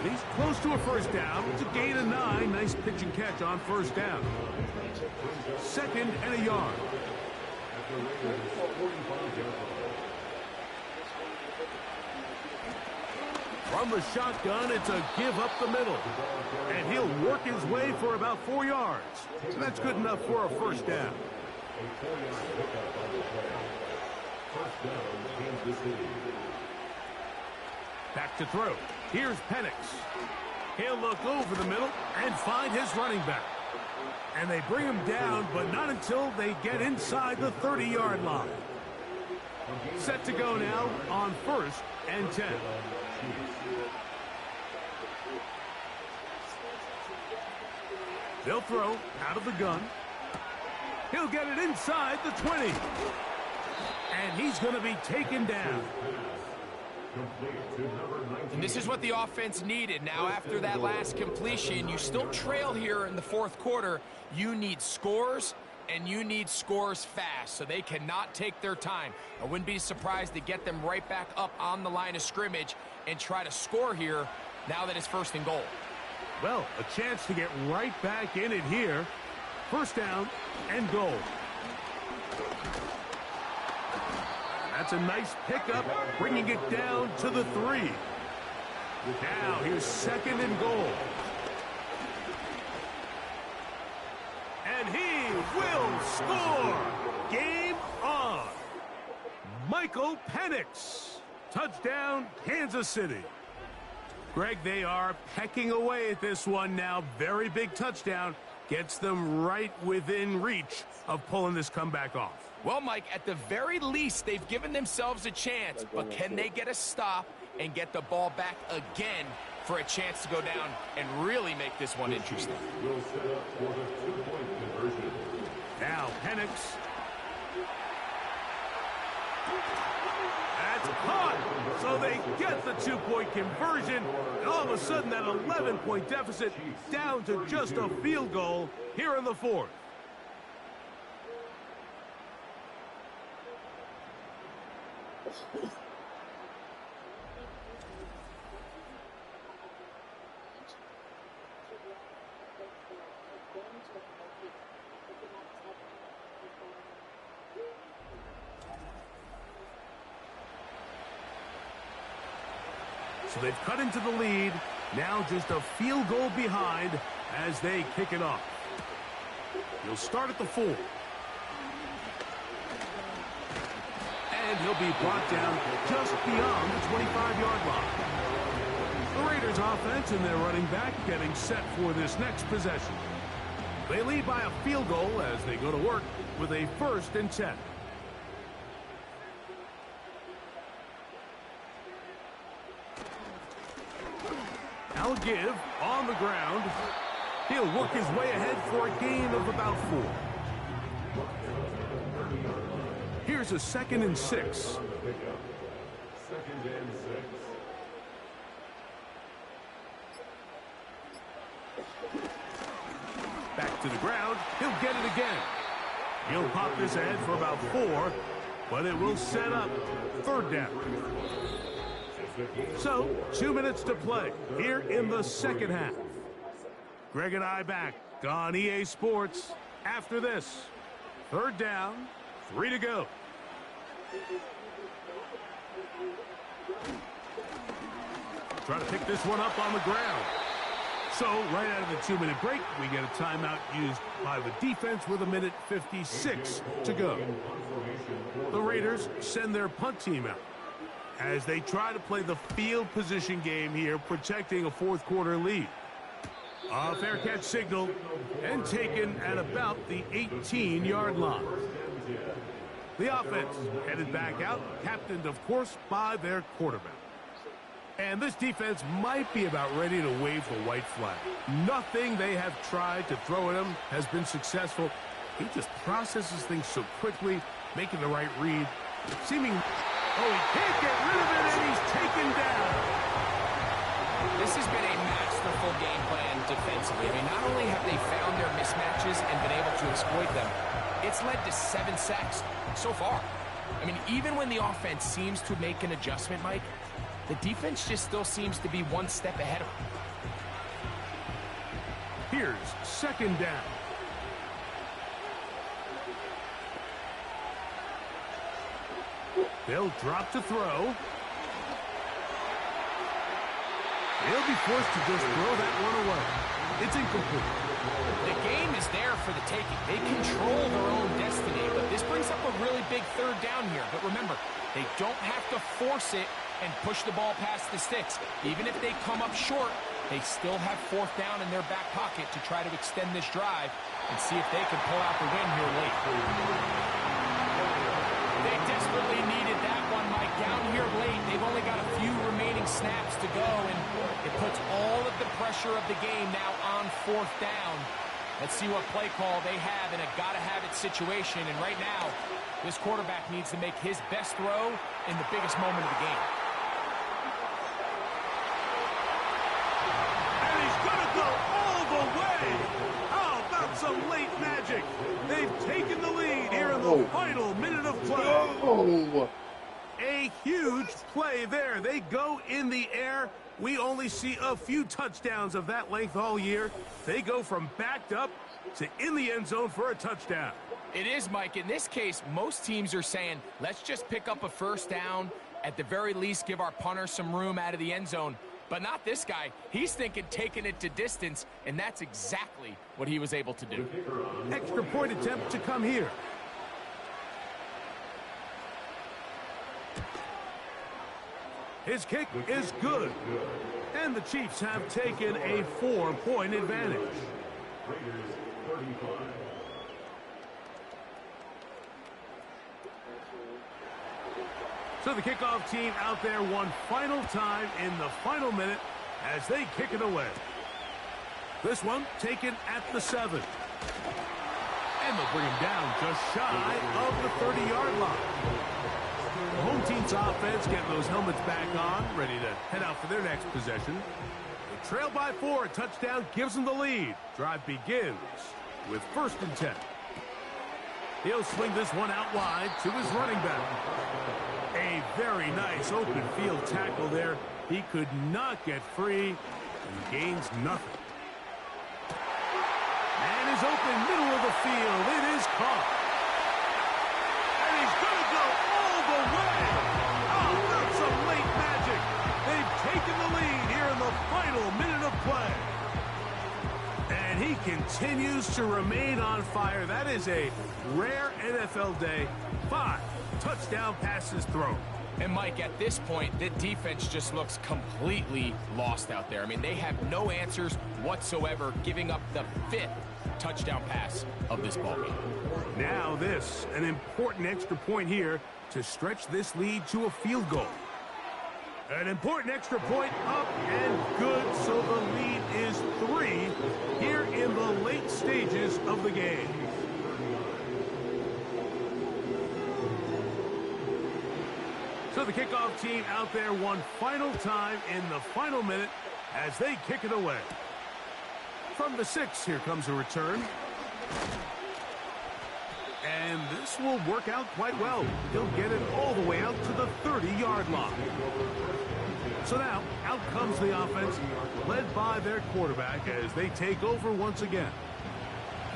Speaker 3: He's close to a 1st down. It's a gain of 9. Nice pitch and catch on 1st down. 2nd and a yard. From the shotgun, it's a give up the middle. And he'll work his way for about 4 yards. So that's good enough for a 1st down. Back to throw. Here's Penix. He'll look over the middle and find his running back. And they bring him down, but not until they get inside the 30-yard line. Set to go now on 1st and 10. They'll throw out of the gun. He'll get it inside the 20. And he's going to be taken down.
Speaker 4: And this is what the offense needed. Now, after that last completion, you still trail here in the 4th quarter. You need scores, and you need scores fast, so they cannot take their time. I wouldn't be surprised to get them right back up on the line of scrimmage and try to score here now that it's 1st and goal.
Speaker 3: Well, a chance to get right back in it here. 1st down and goal. That's a nice pickup, bringing it down to the 3. Now here's 2nd and goal. And he will score. Game on. Michael Penix. Touchdown, Kansas City. Greg, they are pecking away at this one now. Very big touchdown. Gets them right within reach of pulling this comeback off.
Speaker 4: Well, Mike, at the very least, they've given themselves a chance. But can they get a stop and get the ball back again for a chance to go down and really make this one interesting?
Speaker 7: Will set up for the 2-point conversion.
Speaker 3: Now, Penix. That's caught. So they get the 2-point conversion. And all of a sudden, that 11-point deficit down to just a field goal here in the 4th. So they've cut into the lead. Now just a field goal behind as they kick it off. He'll start at the 4. And he'll be brought down just beyond the 25-yard line. The Raiders offense and their running back getting set for this next possession. They lead by a field goal as they go to work with a 1st and 10. Now a give on the ground. He'll work his way ahead for a gain of about 4. Here's a 2nd and 6.
Speaker 7: 2nd and 6.
Speaker 3: Back to the ground. He'll get it again. He'll pop this ahead for about 4, but it will set up 3rd down. So, 2 minutes to play here in the 2nd half. Greg and I back on EA Sports after this. 3rd down, 3 to go. Try to pick this one up on the ground. So, right out of the 2-minute break, we get a timeout used by the defense with 1:56 to go. The Raiders send their punt team out as they try to play the field position game here, protecting a 4th quarter lead. A fair catch signal and taken at about the 18-yard line. The offense headed back out, captained, of course, by their quarterback. And this defense might be about ready to wave the white flag. Nothing they have tried to throw at him has been successful. He just processes things so quickly, making the right read. Seeming, oh, he can't get rid of it, and he's taken down.
Speaker 4: This has been a masterful game plan defensively. I mean, not only have they found their mismatches and been able to exploit them, it's led to 7 sacks so far. I mean, even when the offense seems to make an adjustment, Mike, the defense just still seems to be one step ahead of them.
Speaker 3: Here's 2nd down. They'll drop to throw. He'll be forced to just throw that one away. It's incomplete.
Speaker 4: The game is there for the taking. They control their own destiny, but this brings up a really big 3rd down here. But remember, they don't have to force it and push the ball past the sticks. Even if they come up short, they still have 4th down in their back pocket to try to extend this drive and see if they can pull out the win here late. They desperately needed that one, Mike. Down here late, they've only got a few remaining snaps to go, and it puts all of the pressure of the game now on 4th down. Let's see what play call they have in a gotta-have-it situation, and right now, this quarterback needs to make his best throw in the biggest moment of the game.
Speaker 3: And he's gonna go all the way! How about some late magic? They've taken the lead here in the final minute of play.
Speaker 2: Oh.
Speaker 3: A huge play there. They go in the air. We only see a few touchdowns of that length all year. They go from backed up to in the end zone for a touchdown.
Speaker 4: It is, Mike. In this case, most teams are saying, let's just pick up a 1st down. At the very least, give our punter some room out of the end zone. But not this guy. He's thinking taking it to distance, and that's exactly what he was able to do.
Speaker 3: Extra point attempt to come here. His kick is good. And the Chiefs have taken a 4-point advantage.
Speaker 7: Raiders 35.
Speaker 3: So the kickoff team out there one final time in the final minute as they kick it away. This one taken at the 7. And they'll bring him down just shy of the 30-yard line. The home team's offense getting those helmets back on, ready to head out for their next possession. They trail by 4, a touchdown gives them the lead. Drive begins with 1st and 10. He'll swing this one out wide to his running back. A very nice open field tackle there. He could not get free and gains nothing. And is open middle of the field. It is caught. And he's going to go all the way. Oh, not some late magic. They've taken the lead here in the final minute of play. And he continues to remain on fire. That is a rare NFL day. 5 touchdown passes thrown.
Speaker 4: And Mike, at this point, the defense just looks completely lost out there. I mean, they have no answers whatsoever, giving up the 5th touchdown pass of this ballgame.
Speaker 3: Now this, an important extra point here to stretch this lead to a field goal. An important extra point up and good, so the lead is 3 here in the late stages of the game. So the kickoff team out there one final time in the final minute as they kick it away. From the 6, here comes a return. And this will work out quite well. He'll get it all the way out to the 30-yard line. So now, out comes the offense, led by their quarterback as they take over once again.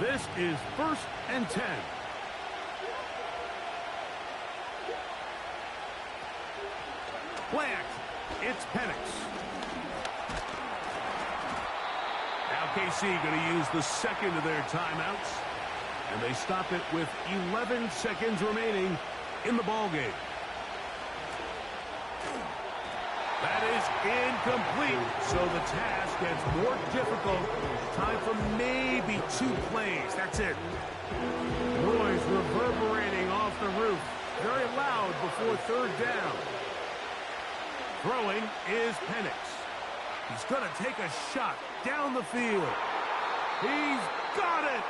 Speaker 3: This is 1st and 10. Play action. It's Penix. Now KC going to use the second of their timeouts. And they stop it with 11 seconds remaining in the ballgame. That is incomplete, so the task gets more difficult. Time for maybe 2 plays. That's it. Noise reverberating off the roof. Very loud before 3rd down. Throwing is Penix. He's going to take a shot down the field. He's got it!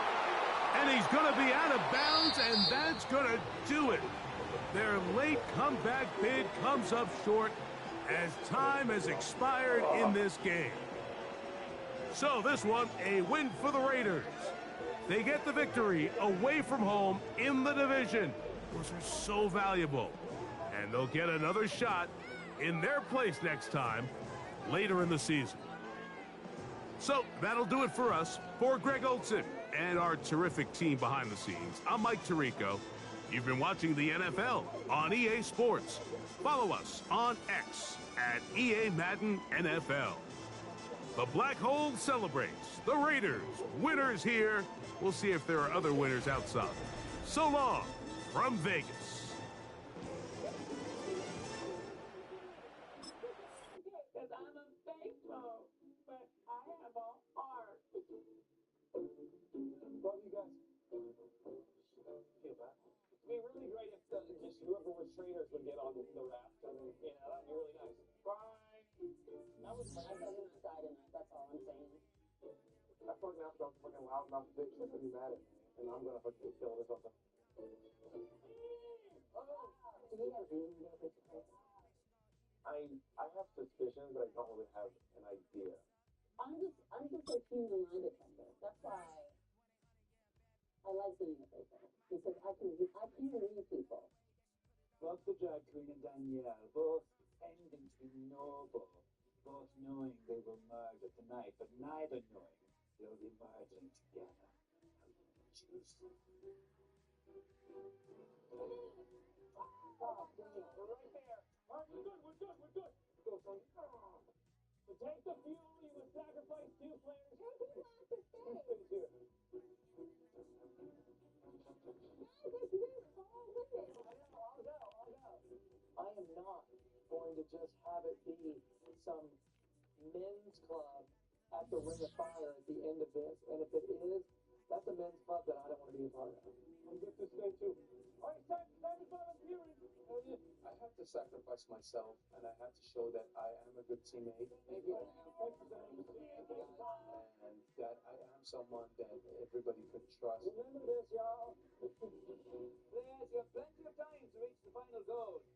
Speaker 3: And he's going to be out of bounds, and that's going to do it. Their late comeback bid comes up short as time has expired in this game. So this one, a win for the Raiders. They get the victory away from home in the division. Those are so valuable. And they'll get another shot in their place next time later in the season. So that'll do it for us. For Greg Olsen and our terrific team behind the scenes, I'm Mike Tirico. You've been watching the NFL on EA Sports. Follow us on X at EA Madden NFL. The Black Hole celebrates. The Raiders, winners here. We'll see if there are other winners outside. So long from Vegas.
Speaker 8: Love you guys. Feel bad. It'd be really great if just whoever was trainers would get on the raft. I mean, you know, that'd be really nice. Bye.
Speaker 5: That was fun. I thought he was die tonight. That's all I'm saying.
Speaker 8: I fucking have to fucking loud enough to bitch that be mad at me, and I'm gonna fucking get killed or something.
Speaker 5: Do you have reason to go face to face?
Speaker 8: I have suspicions, but I don't really have an idea.
Speaker 5: I'm just a human-minded person. That's why I like being a person, because I can read people.
Speaker 8: Both the drag queen and Danielle, both ending to be noble, both knowing they will murder tonight, but neither knowing they'll be merging together. Juicy.
Speaker 5: Oh, damn.
Speaker 8: We're right there. All right, we're good. Go, son. To take the fuel, you must sacrifice 2 players.
Speaker 5: Hey, people have to stay.
Speaker 8: Who stays here? I am not going to just have it be some men's club at the Ring of Fire at the end of this. And if it is, that's a men's club that I don't want to be a part of. I'm good to stay too. All right, time to volunteering. I have to sacrifice myself, and I have to show that I am a good teammate. Maybe I am. And that I am someone that everybody can trust. Remember this, y'all. Players, you have plenty of time to reach the final goal.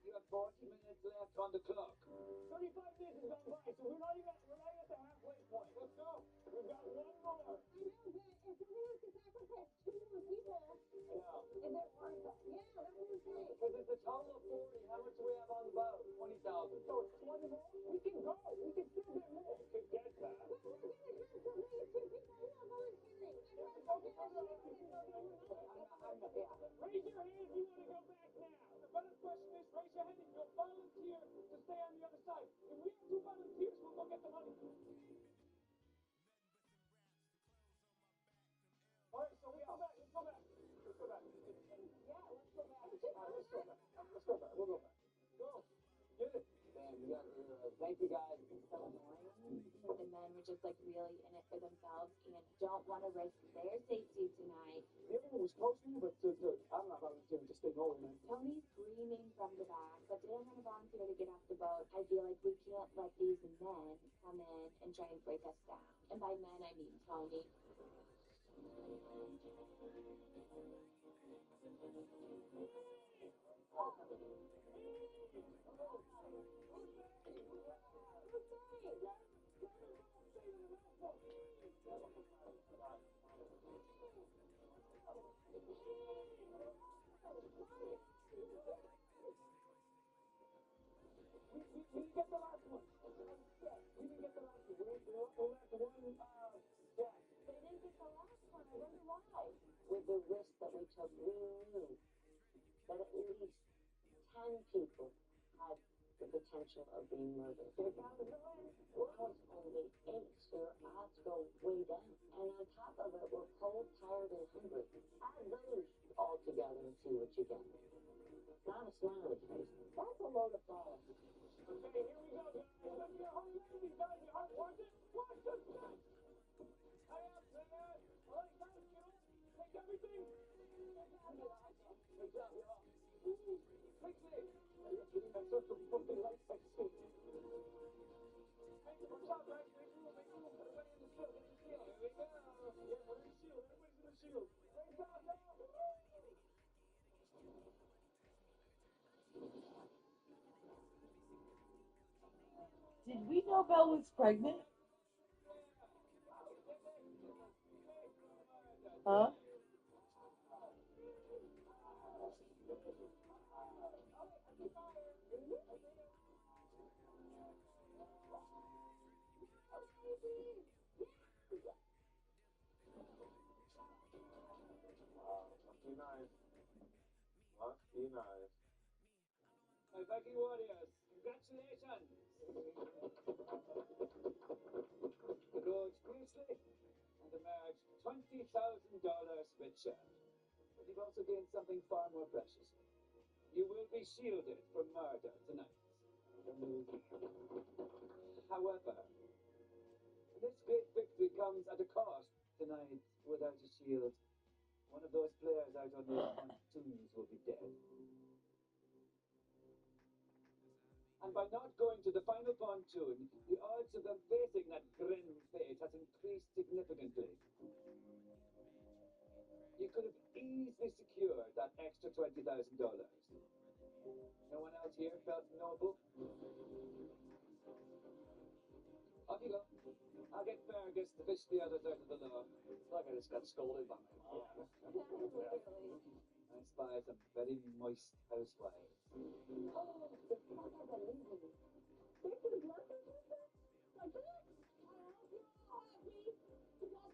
Speaker 8: You have 40 minutes left on the clock. 35 minutes has gone by, so we're not even at the halfway point. Let's go. We've got one more.
Speaker 5: I know, but if we have to sacrifice 2 more people,
Speaker 8: I know.
Speaker 5: is it worth it? Yeah, that's what I'm saying.
Speaker 8: Because it's a total of 40. How much do we have on the boat? 20,000. So it's 20 more? We can go. We can still get more. We could get that.
Speaker 5: But we're going to have to raise 2 people who are volunteering.
Speaker 8: Raise your hand if you want to go back now. The better question is, raise your hand if you'll volunteer to stay on the other side. If we have 2 volunteers, we'll go get the money. All right, so let's go back. Let's go back.
Speaker 5: Yeah, let's go back.
Speaker 8: All right, let's go back. We'll go back. Go. Thank you, guys.
Speaker 5: So annoying. The men were just like really in it for themselves and don't want to risk their safety tonight.
Speaker 8: The other one was close to me, but I'm not volunteering to stay over, man.
Speaker 5: Tony's screaming from the back, but didn't want to volunteer to get off the boat. I feel like we can't let these men come in and try and break us down. And by men, I mean Tony.
Speaker 8: We didn't get the last one. We didn't get the last one. We're at the one, yeah.
Speaker 5: They didn't get the last one. I wonder why. With the risk that we took, we knew that at least 10 people had the potential of being murdered. They're down the line. We're only 8, so our odds go way down. And on top of it, we're cold, tired, and hungry. Add those all together and see what you get. Not a smiley face. That's a load of fire.
Speaker 8: Okay, here we go, guys. Let me know how you like these guys. Your heart wants it. Watch this shot. I am there. All right, thank you. Take everything. Good job, y'all. Quickly. That's such a fucking light section. Make good job, guys. Make room. Everybody in the shield. Here we go. Yeah, we're in the shield. Everybody's in the shield. Great job, y'all.
Speaker 9: Did we know Belle was pregnant? Huh?
Speaker 2: Be nice. Must be nice.
Speaker 8: My Viking Warriors, congratulations! The roads Priestley and emerged $20,000 richer. But you've also gained something far more precious. You will be shielded from murder tonight. However, this great victory comes at a cost. Tonight, without a shield, one of those players out on those pontoons will be dead. And by not going to the final pontoon, the odds of them facing that grim fate has increased significantly. You could have easily secured that extra $20,000. No one else here felt noble? Off you go. I'll get Fergus to fish the others out of the law. It's like I just got scolded by my mom. I spy some very moist housewives.
Speaker 5: Oh, the fuck are they leaving? They're gonna blood like this? Like this? I hope you're all happy. That's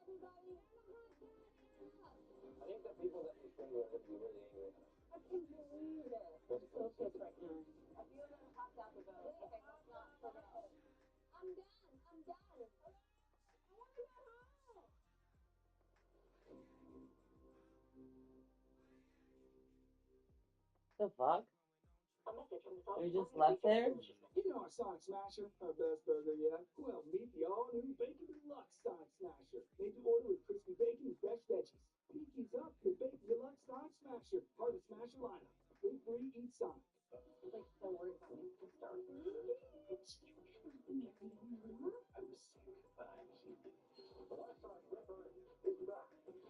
Speaker 5: really what I wanted for everybody. And a hot dog.
Speaker 8: I think the people that we think are going to be really angry at us.
Speaker 5: I can't believe it. I'm so pissed right now. A few of them hopped out the boat. Okay, let's not for real. I'm done. I'm done. I want to go home.
Speaker 9: The fuck?
Speaker 5: A message from the
Speaker 9: They just left there?
Speaker 8: You know our Sonic Smasher, our best burger yet? Well, meet the all-new Bacon Deluxe Sonic Smasher. Made to order with crispy bacon and fresh veggies. Pinkies up with Bacon Deluxe Sonic Smasher, part of the Smasher lineup. Free eat Sonic.
Speaker 5: I'm like so worried about my sister.
Speaker 8: I was sick, but I'm here. The last Sonic Ripper is back.
Speaker 5: You're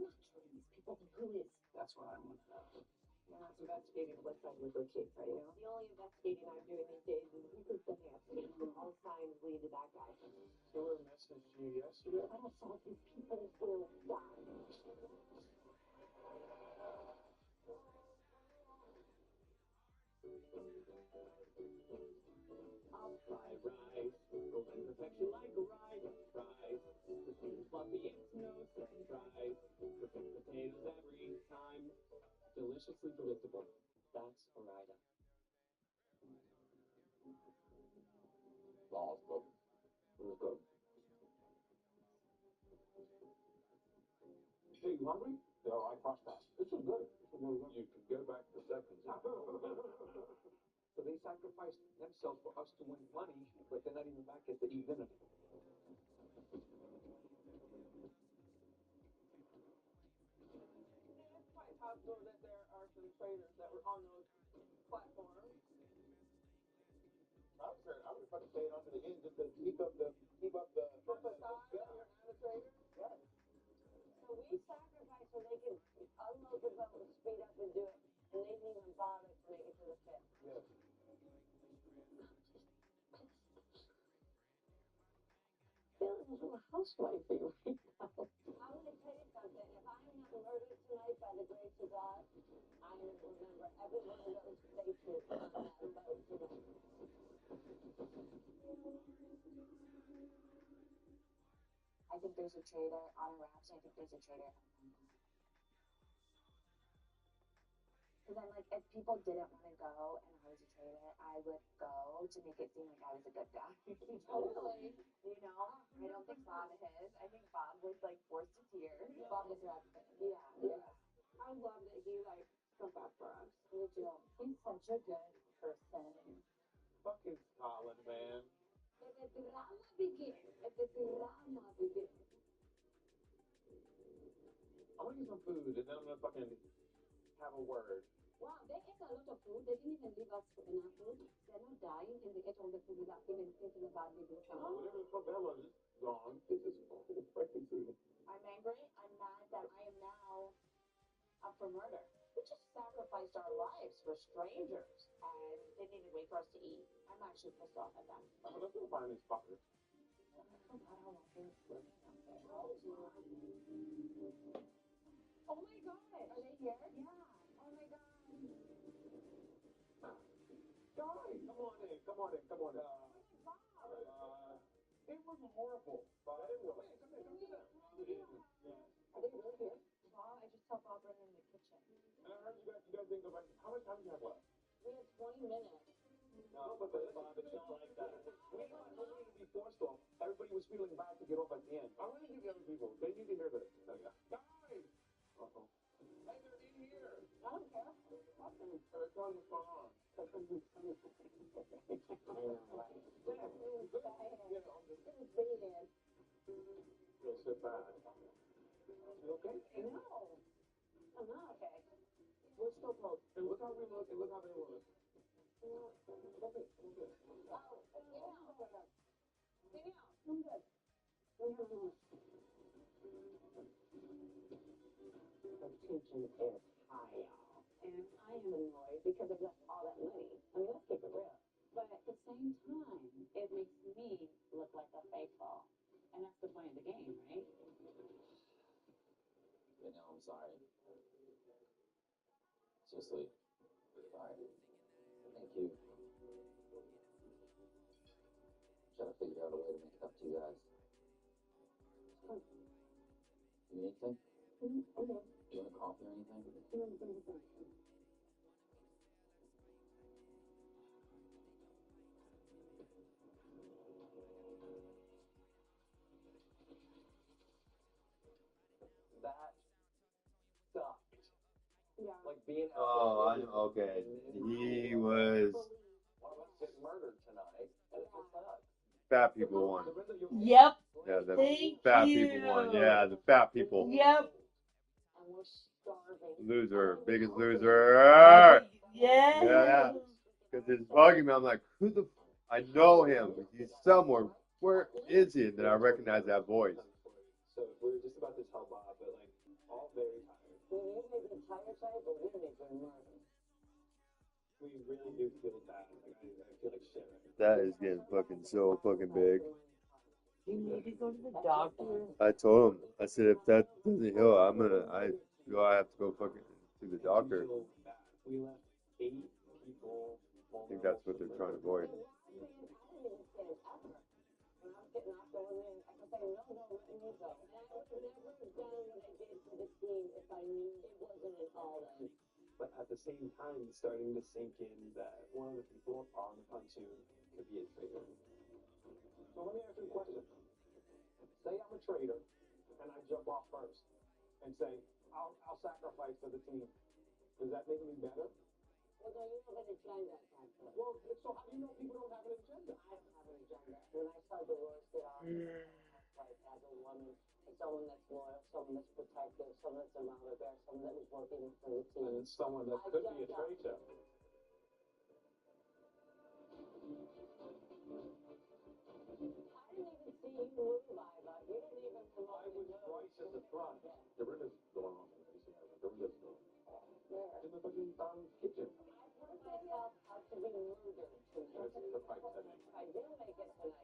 Speaker 5: not killing these people, then who is?
Speaker 8: That's what I want to know.
Speaker 5: You're not investigating what side with their kids, are you? The only investigating I'm doing these days is the nasty. All signs lead to that guy.
Speaker 2: Killer messaged you yesterday?
Speaker 5: I don't solve these people will die.
Speaker 8: I'll fry rice, golden perfection like rice, rice. Crispy, fluffy, it's no surprise. Perfect potatoes every time. Deliciously predictable. That's Orida.
Speaker 2: Awesome. It was good.
Speaker 8: Hey, you hungry?
Speaker 2: No, I crossed that.
Speaker 8: This is good. This is really good.
Speaker 2: You can go back to seconds.
Speaker 8: So these sacrifice themselves for us to win money, but they're not even back at the even.
Speaker 10: It's quite possible that there are some traders that were on those platforms.
Speaker 11: I would fucking stay onto the end just to keep up the
Speaker 10: facade that you're not a trader.
Speaker 11: Yeah.
Speaker 5: So we sacrificed so they could unload the boat and speed up and do it, and they didn't even bother to make it to the fifth.
Speaker 11: Yeah.
Speaker 5: Feel like a little housewifey right now. I'm going to tell you something. If I am not murdered tonight by the grace of God, I will remember every one of those faces on that boat tonight.
Speaker 12: I think there's a trader on a Raps, and I think there's a trader on because I'm like, if people didn't want to go and I was a trader, I would go to make it seem like I was a good guy.
Speaker 10: Totally.
Speaker 12: You know, I don't think Bob is. I think Bob was like forced to tears.
Speaker 10: Bob was Raps fan.
Speaker 12: Yeah.
Speaker 10: I love that he like stuck up for us.
Speaker 12: Me too. He's such a good person.
Speaker 11: Fucking Scotland, man.
Speaker 5: Let the drama begin. Let the drama begin.
Speaker 11: I'm gonna get some food and then I'm gonna fucking have a word.
Speaker 5: Wow, they ate a lot of food. They didn't even leave us enough food. They're not dying, and they ate all the food without even thinking about the group.
Speaker 11: Whatever Fabella is gone. This is crazy.
Speaker 12: I'm angry. I'm mad that I am now up for murder. We just sacrificed our lives for strangers, and they didn't even wait for us to eat. I'm actually pissed off at them.
Speaker 11: I'm gonna go find these fuckers.
Speaker 12: I don't know how things work out there.
Speaker 10: Oh my god.
Speaker 12: Are they here?
Speaker 10: Yeah.
Speaker 12: Oh my god.
Speaker 11: Guys, come on in.
Speaker 10: Bob.
Speaker 11: It was horrible. But anyway, come sit down.
Speaker 12: Are they really here? Bob, I just saw Bob running in the kitchen.
Speaker 11: And I heard you guys didn't go back. How much time do you have left?
Speaker 12: We have 20 minutes.
Speaker 11: No, but Bob, it's not like that.
Speaker 8: We wanted to be forced off. Everybody was feeling bad to get off at the end.
Speaker 11: I'm gonna give the other people. They need to hear this. Guys!
Speaker 8: Uh-oh.
Speaker 11: Hey, they're in here.
Speaker 12: I don't care.
Speaker 11: Turn the phone on. You'll sit back.
Speaker 8: You okay?
Speaker 5: No, I'm not okay.
Speaker 8: Let's stop out.
Speaker 11: And look how we look and look how they look.
Speaker 5: Attention is high, y'all. And I am annoyed because I've left all that money. I mean, let's keep it real. But at the same time, it makes me look like a fake ball. And that's the point of the game, right?
Speaker 13: You know, I'm sorry. Seriously. Alright. Thank you. Try to figure out a way to make it up to you guys. You need anything?
Speaker 5: Okay.
Speaker 13: You want a coffee or anything?
Speaker 8: That sucked.
Speaker 10: Yeah.
Speaker 8: Like being out
Speaker 2: Oh,
Speaker 8: there.
Speaker 2: okay. He was.
Speaker 8: One of us get murdered tonight, and it just sucks.
Speaker 2: Fat people won.
Speaker 9: Yep.
Speaker 2: Yeah, the
Speaker 9: Thank
Speaker 2: fat
Speaker 9: you.
Speaker 2: people won. Yeah, the fat people.
Speaker 9: Yep.
Speaker 5: And we're starving.
Speaker 2: Loser, biggest loser.
Speaker 9: Yes.
Speaker 2: Yeah, because it's bugging me. I'm like, who the? I know him. He's somewhere. Where is he? Then I recognize that voice.
Speaker 8: So we were just about to tell Bob, but like all very tired.
Speaker 5: You may be tired, but we may be murdered.
Speaker 8: We really do feel bad. Like I feel like shit.
Speaker 2: That is getting fucking so fucking big.
Speaker 9: You need to go to the doctor.
Speaker 2: I told him. I said, if that doesn't heal, I have to go fucking to the doctor.
Speaker 8: We left 8 people.
Speaker 2: I think that's what they're trying to avoid.
Speaker 8: But at the same time, it's starting to sink in that one of the people on the pontoon could be a traitor. So let me ask you a question. Say I'm a traitor, and I jump off first, and say, I'll sacrifice for the team. Does that make me better?
Speaker 5: Well, no, you're not going to sign that contract.
Speaker 8: Well, it's You know people don't have an agenda.
Speaker 5: I don't have an agenda. When I saw Dolores get off, like as a woman, someone that's loyal, someone that's protective, someone that's a mother bear, someone that was working for the team.
Speaker 11: And someone that could be a traitor.
Speaker 5: I didn't even see you move, Iva. You didn't even come over.
Speaker 11: I was right at the front. Gorilla's going on. Gorilla's going on.
Speaker 5: Where?
Speaker 11: In the fucking kitchen.
Speaker 5: I put myself out to be murdered tonight.
Speaker 11: This is the fight tonight.
Speaker 5: If I didn't make it tonight, things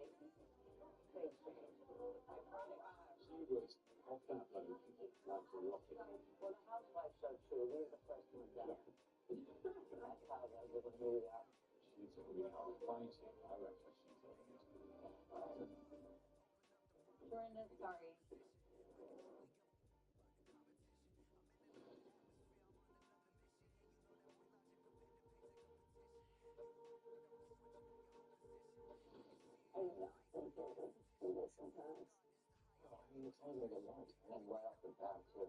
Speaker 5: change. I promise.
Speaker 11: She was off that boat like a rocket.
Speaker 5: Well, the housewife showed true. We were the first ones out. That's how they were moved out.
Speaker 11: She's really hard fighting. I reckon she's a
Speaker 12: Dorinda, sorry.
Speaker 5: I know. We do sometimes.
Speaker 11: Oh, I mean, it's only like a month. And right off the bat, too.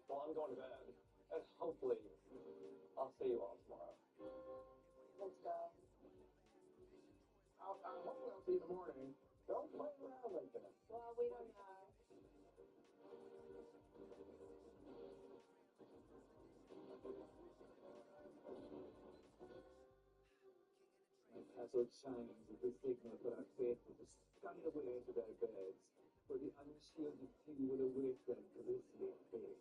Speaker 11: Well, I'm going to bed. And hopefully, I'll see you all tomorrow.
Speaker 5: Let's go.
Speaker 11: Hopefully I'll see you in the morning. Don't play around like that.
Speaker 5: Well, we don't know.
Speaker 13: Castle shines as the signal for our faithful to scurry away to their beds, where the unshielded king will await them to their sleep fate.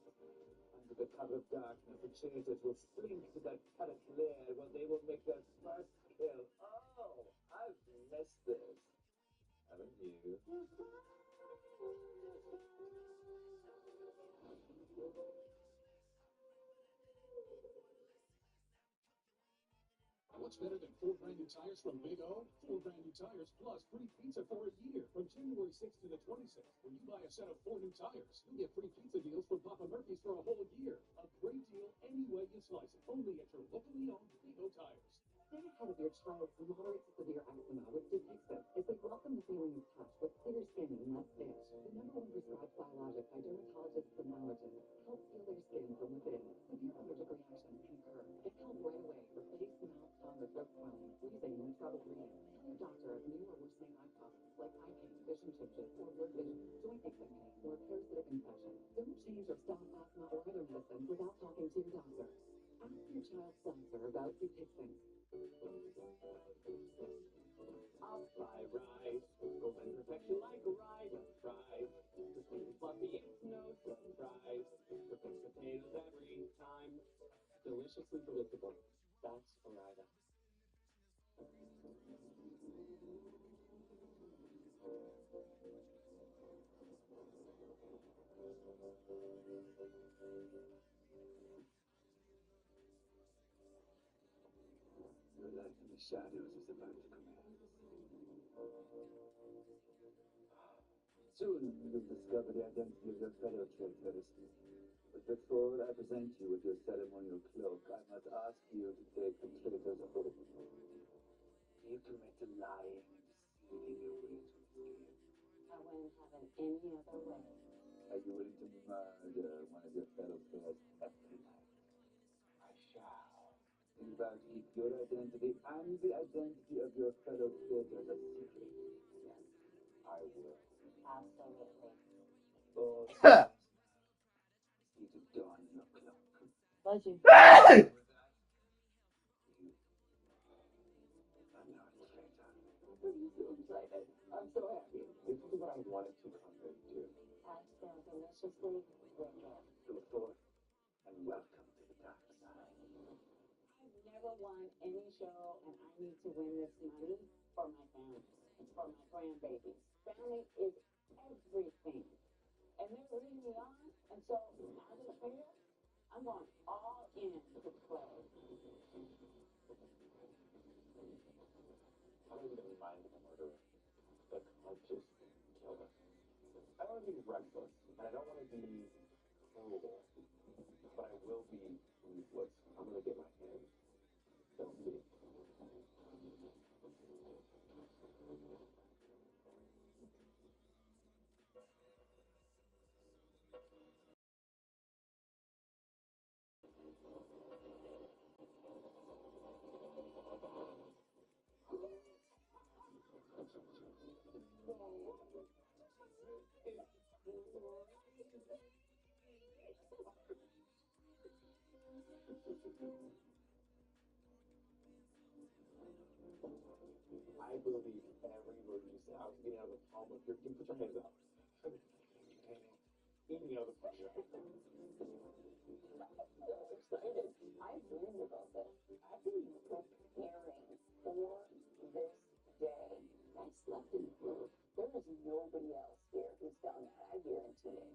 Speaker 13: Under the cover of darkness, the traitors will slink to that palace lair where they will make their first kill. Oh, I've missed this. Haven't you?
Speaker 14: What's better than 4 brand new tires from Big O? 4 brand new tires plus free pizza for a year from January 6th to the 26th. When you buy a set of 4 new tires, you get free pizza deals from Papa Murphy's for a whole year. A great deal any way you slice it. Only at your locally owned Big O tires.
Speaker 15: Stay ahead of your child's moderate to severe eczema with Dupixent as they welcome the feeling of touch with clear skin and less itch. The #1 prescribed biologic by dermatologists and allergists helps heal their skin from within. Severe allergic reactions can occur. Get help right away for face, mouth, tongue, or throat swelling, wheezing, and trouble breathing. Tell your doctor of new or worsening eye problems like eye pain, vision changes, or blurred vision, joint aches and pain, or a parasitic infection. Don't change or stop asthma or other medicines without talking to your doctor. Ask your child's doctor about Dupixent.
Speaker 13: I'll fly right, golden perfection like a ride of fries. The sweet and fluffy, it's no surprise. Perfect potatoes every time. Deliciously predictable. That's Ore-Ida.
Speaker 16: Your life in the shadows is about to commence. Soon you will discover the identity of your fellow traitors. But before I present you with your ceremonial cloak, I must ask you to take the traitor's oath. Do you commit to lying and deceiving your way to escape?
Speaker 5: I wouldn't have it any other way.
Speaker 16: Are you willing to murder one of your fellow players every night?
Speaker 13: I shall.
Speaker 16: You vow to keep your identity and the identity of your fellow traitors a secret.
Speaker 5: Yes.
Speaker 16: I will.
Speaker 5: Absolutely.
Speaker 16: Oh, see to don your cloak.
Speaker 5: Bless you.
Speaker 16: You are now a traitor.
Speaker 5: I'm so excited. I'm so happy.
Speaker 11: This is what I wanted to come and do.
Speaker 5: I feel deliciously wicked.
Speaker 16: Go forth and welcome to the dark side.
Speaker 5: I've never won any show, and I need to win this money for my family, for my grandbabies. Family is everything. And they're leading me on, and so as a player, I'm going all in to play.
Speaker 11: I don't even mind the murderer. Like, I'll just kill her. I don't want to be reckless, and I don't want to be cruel, but I will be ruthless. I'm going to get my hands filthy. I believe every word you say. I was getting out of the palm of your. You put your hands out. Eating out of the palm of your hand.
Speaker 5: Excited. I dreamed about this. I've been preparing for this day. I slept in blue. There is nobody else here who's done that. I guarantee it.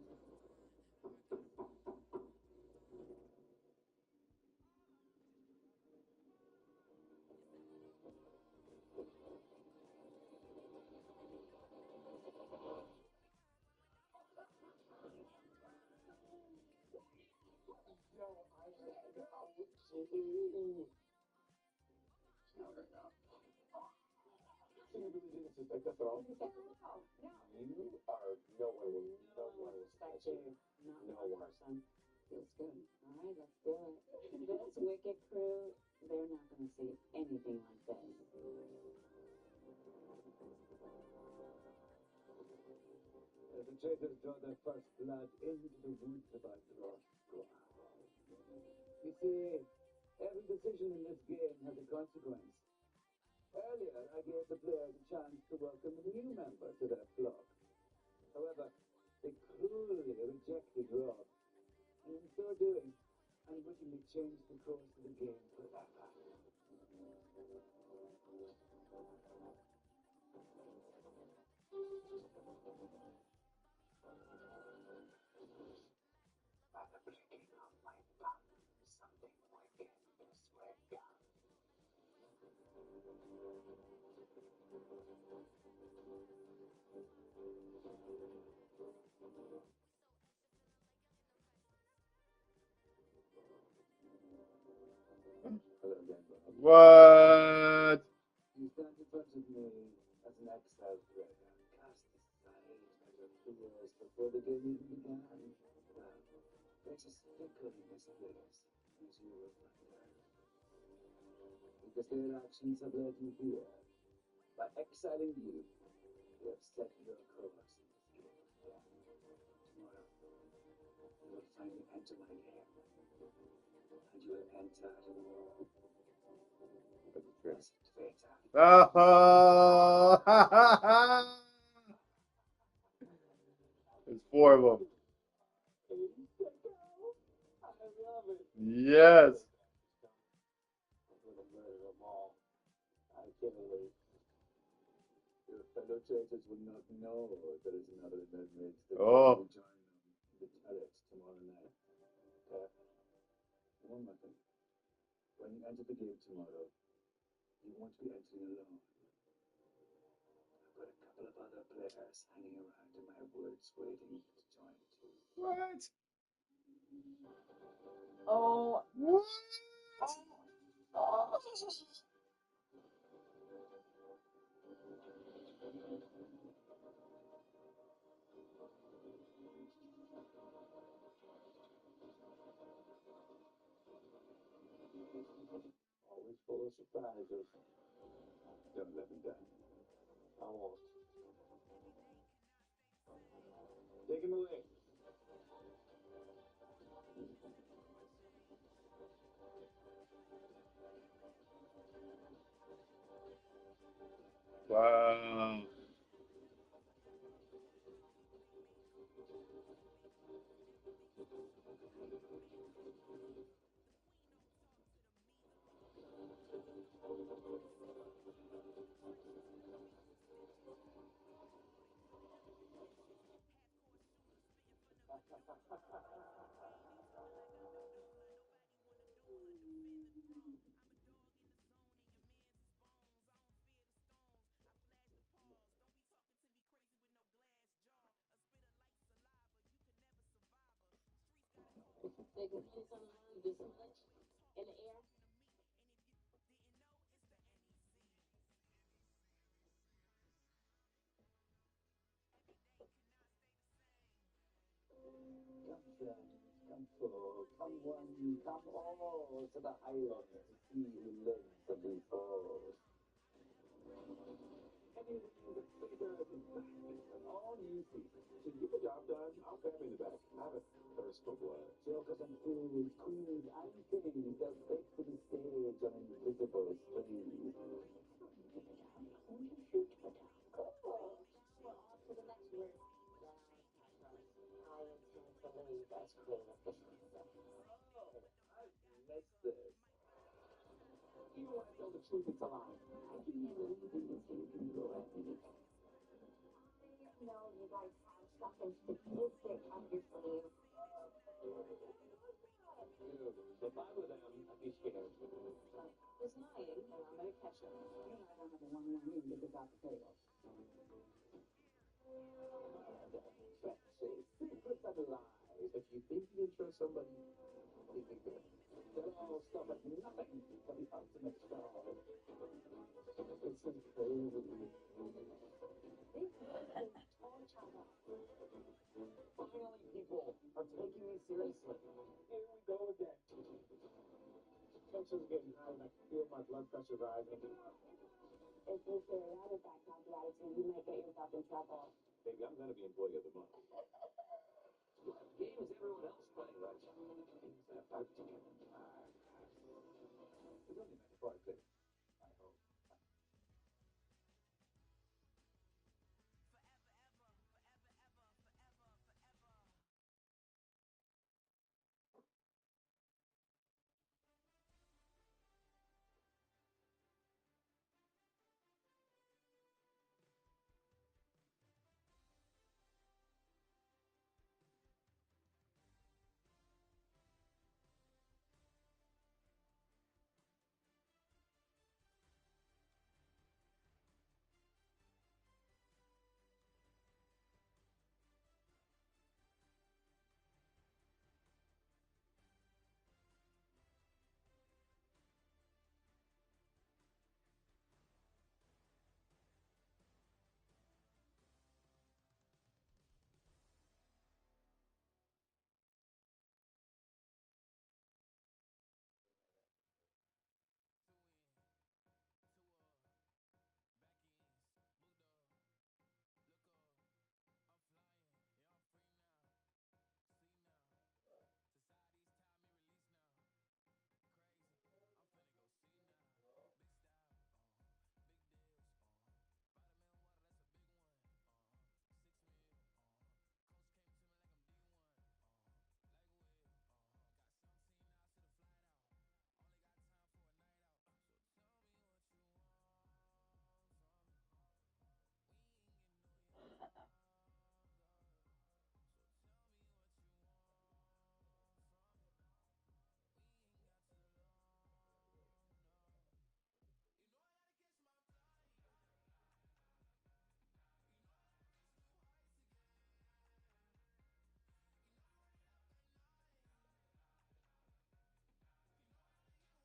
Speaker 11: So you really didn't suspect us at all?
Speaker 5: No.
Speaker 11: You are no one will
Speaker 5: Respect you.
Speaker 11: No
Speaker 5: Not one
Speaker 11: one.
Speaker 5: person. Feels good. All right, let's do it. This Wicked crew, they're not going to see anything like this.
Speaker 16: As the traitors draw their first blood into the woods of our lost ground. You see, every decision in this game has a consequence. Earlier, I gave the players a chance to welcome a new member to their flock. However, they cruelly rejected Rob, and in so doing, unwittingly changed the course of the game forever. By the clicking of my thumb, something wicked is wake up. Hello again, Bob.
Speaker 2: What?
Speaker 16: You stand in front of me as an exiled player, cast aside by your peers before the game even began. Well, there's a stickle in this place, as you will find out. Because their actions have led you here. By exiling you, they have set your course in this game. Tomorrow, you will finally enter my game. And you will enter Blessed Traitor.
Speaker 2: Oh, There's 4 of them. Yes.
Speaker 11: I'm gonna murder them all. I can't wait.
Speaker 16: Your fellow traitors will not know there is another inmate that
Speaker 2: Oh.
Speaker 16: will join them in the turret tomorrow night. Okay? One more thing. When you enter the game tomorrow, you won't be entering alone. I've got a couple of other players hanging around in my woods waiting to join too.
Speaker 2: What?
Speaker 5: Oh.
Speaker 2: What?
Speaker 5: Oh.
Speaker 11: Always full of surprises.
Speaker 16: Don't let me down.
Speaker 11: I won't. Take him away.
Speaker 2: Wow.
Speaker 5: They can play some do some lunch in the air.
Speaker 16: Come friends, come folk, come one, come all to the highlands to see who lives and who falls.
Speaker 11: Anyway, the traitor is back. All new season. So you get the job done, I'll grab you in the back. I have a thirst for blood.
Speaker 16: Jokers and fools, queens and kings,
Speaker 12: something statistic up your sleeve.
Speaker 11: If I were them, I'd be scared.
Speaker 12: He's lying, and I'm gonna catch him. You and I don't have a one-on-one meeting to got the potatoes.
Speaker 11: Secrets and lies. If you think you can trust somebody, think again. They'll all stop at nothing for the ultimate star. It's so crazy. Finally, people are taking me seriously. Here we go again. Tension's getting high and I feel my blood pressure rising.
Speaker 12: If you carry on with that kind of attitude, you might get yourself in trouble.
Speaker 11: Baby, I'm gonna be employee of the month. What game is everyone else playing right now? It's that 13. It's only meant for a bit. I hope.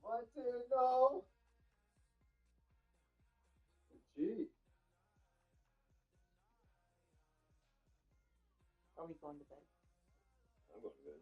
Speaker 2: What do you know? Gee.
Speaker 9: Are we going to bed?
Speaker 2: I'm going to bed.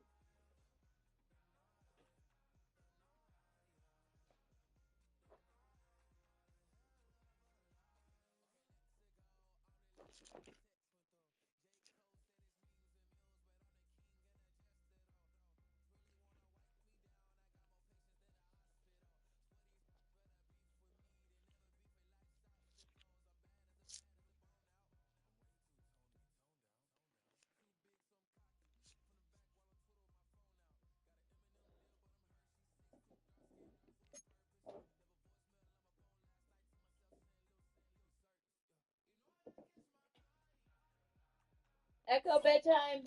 Speaker 9: Echo bedtime.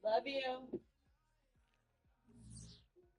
Speaker 9: Love you.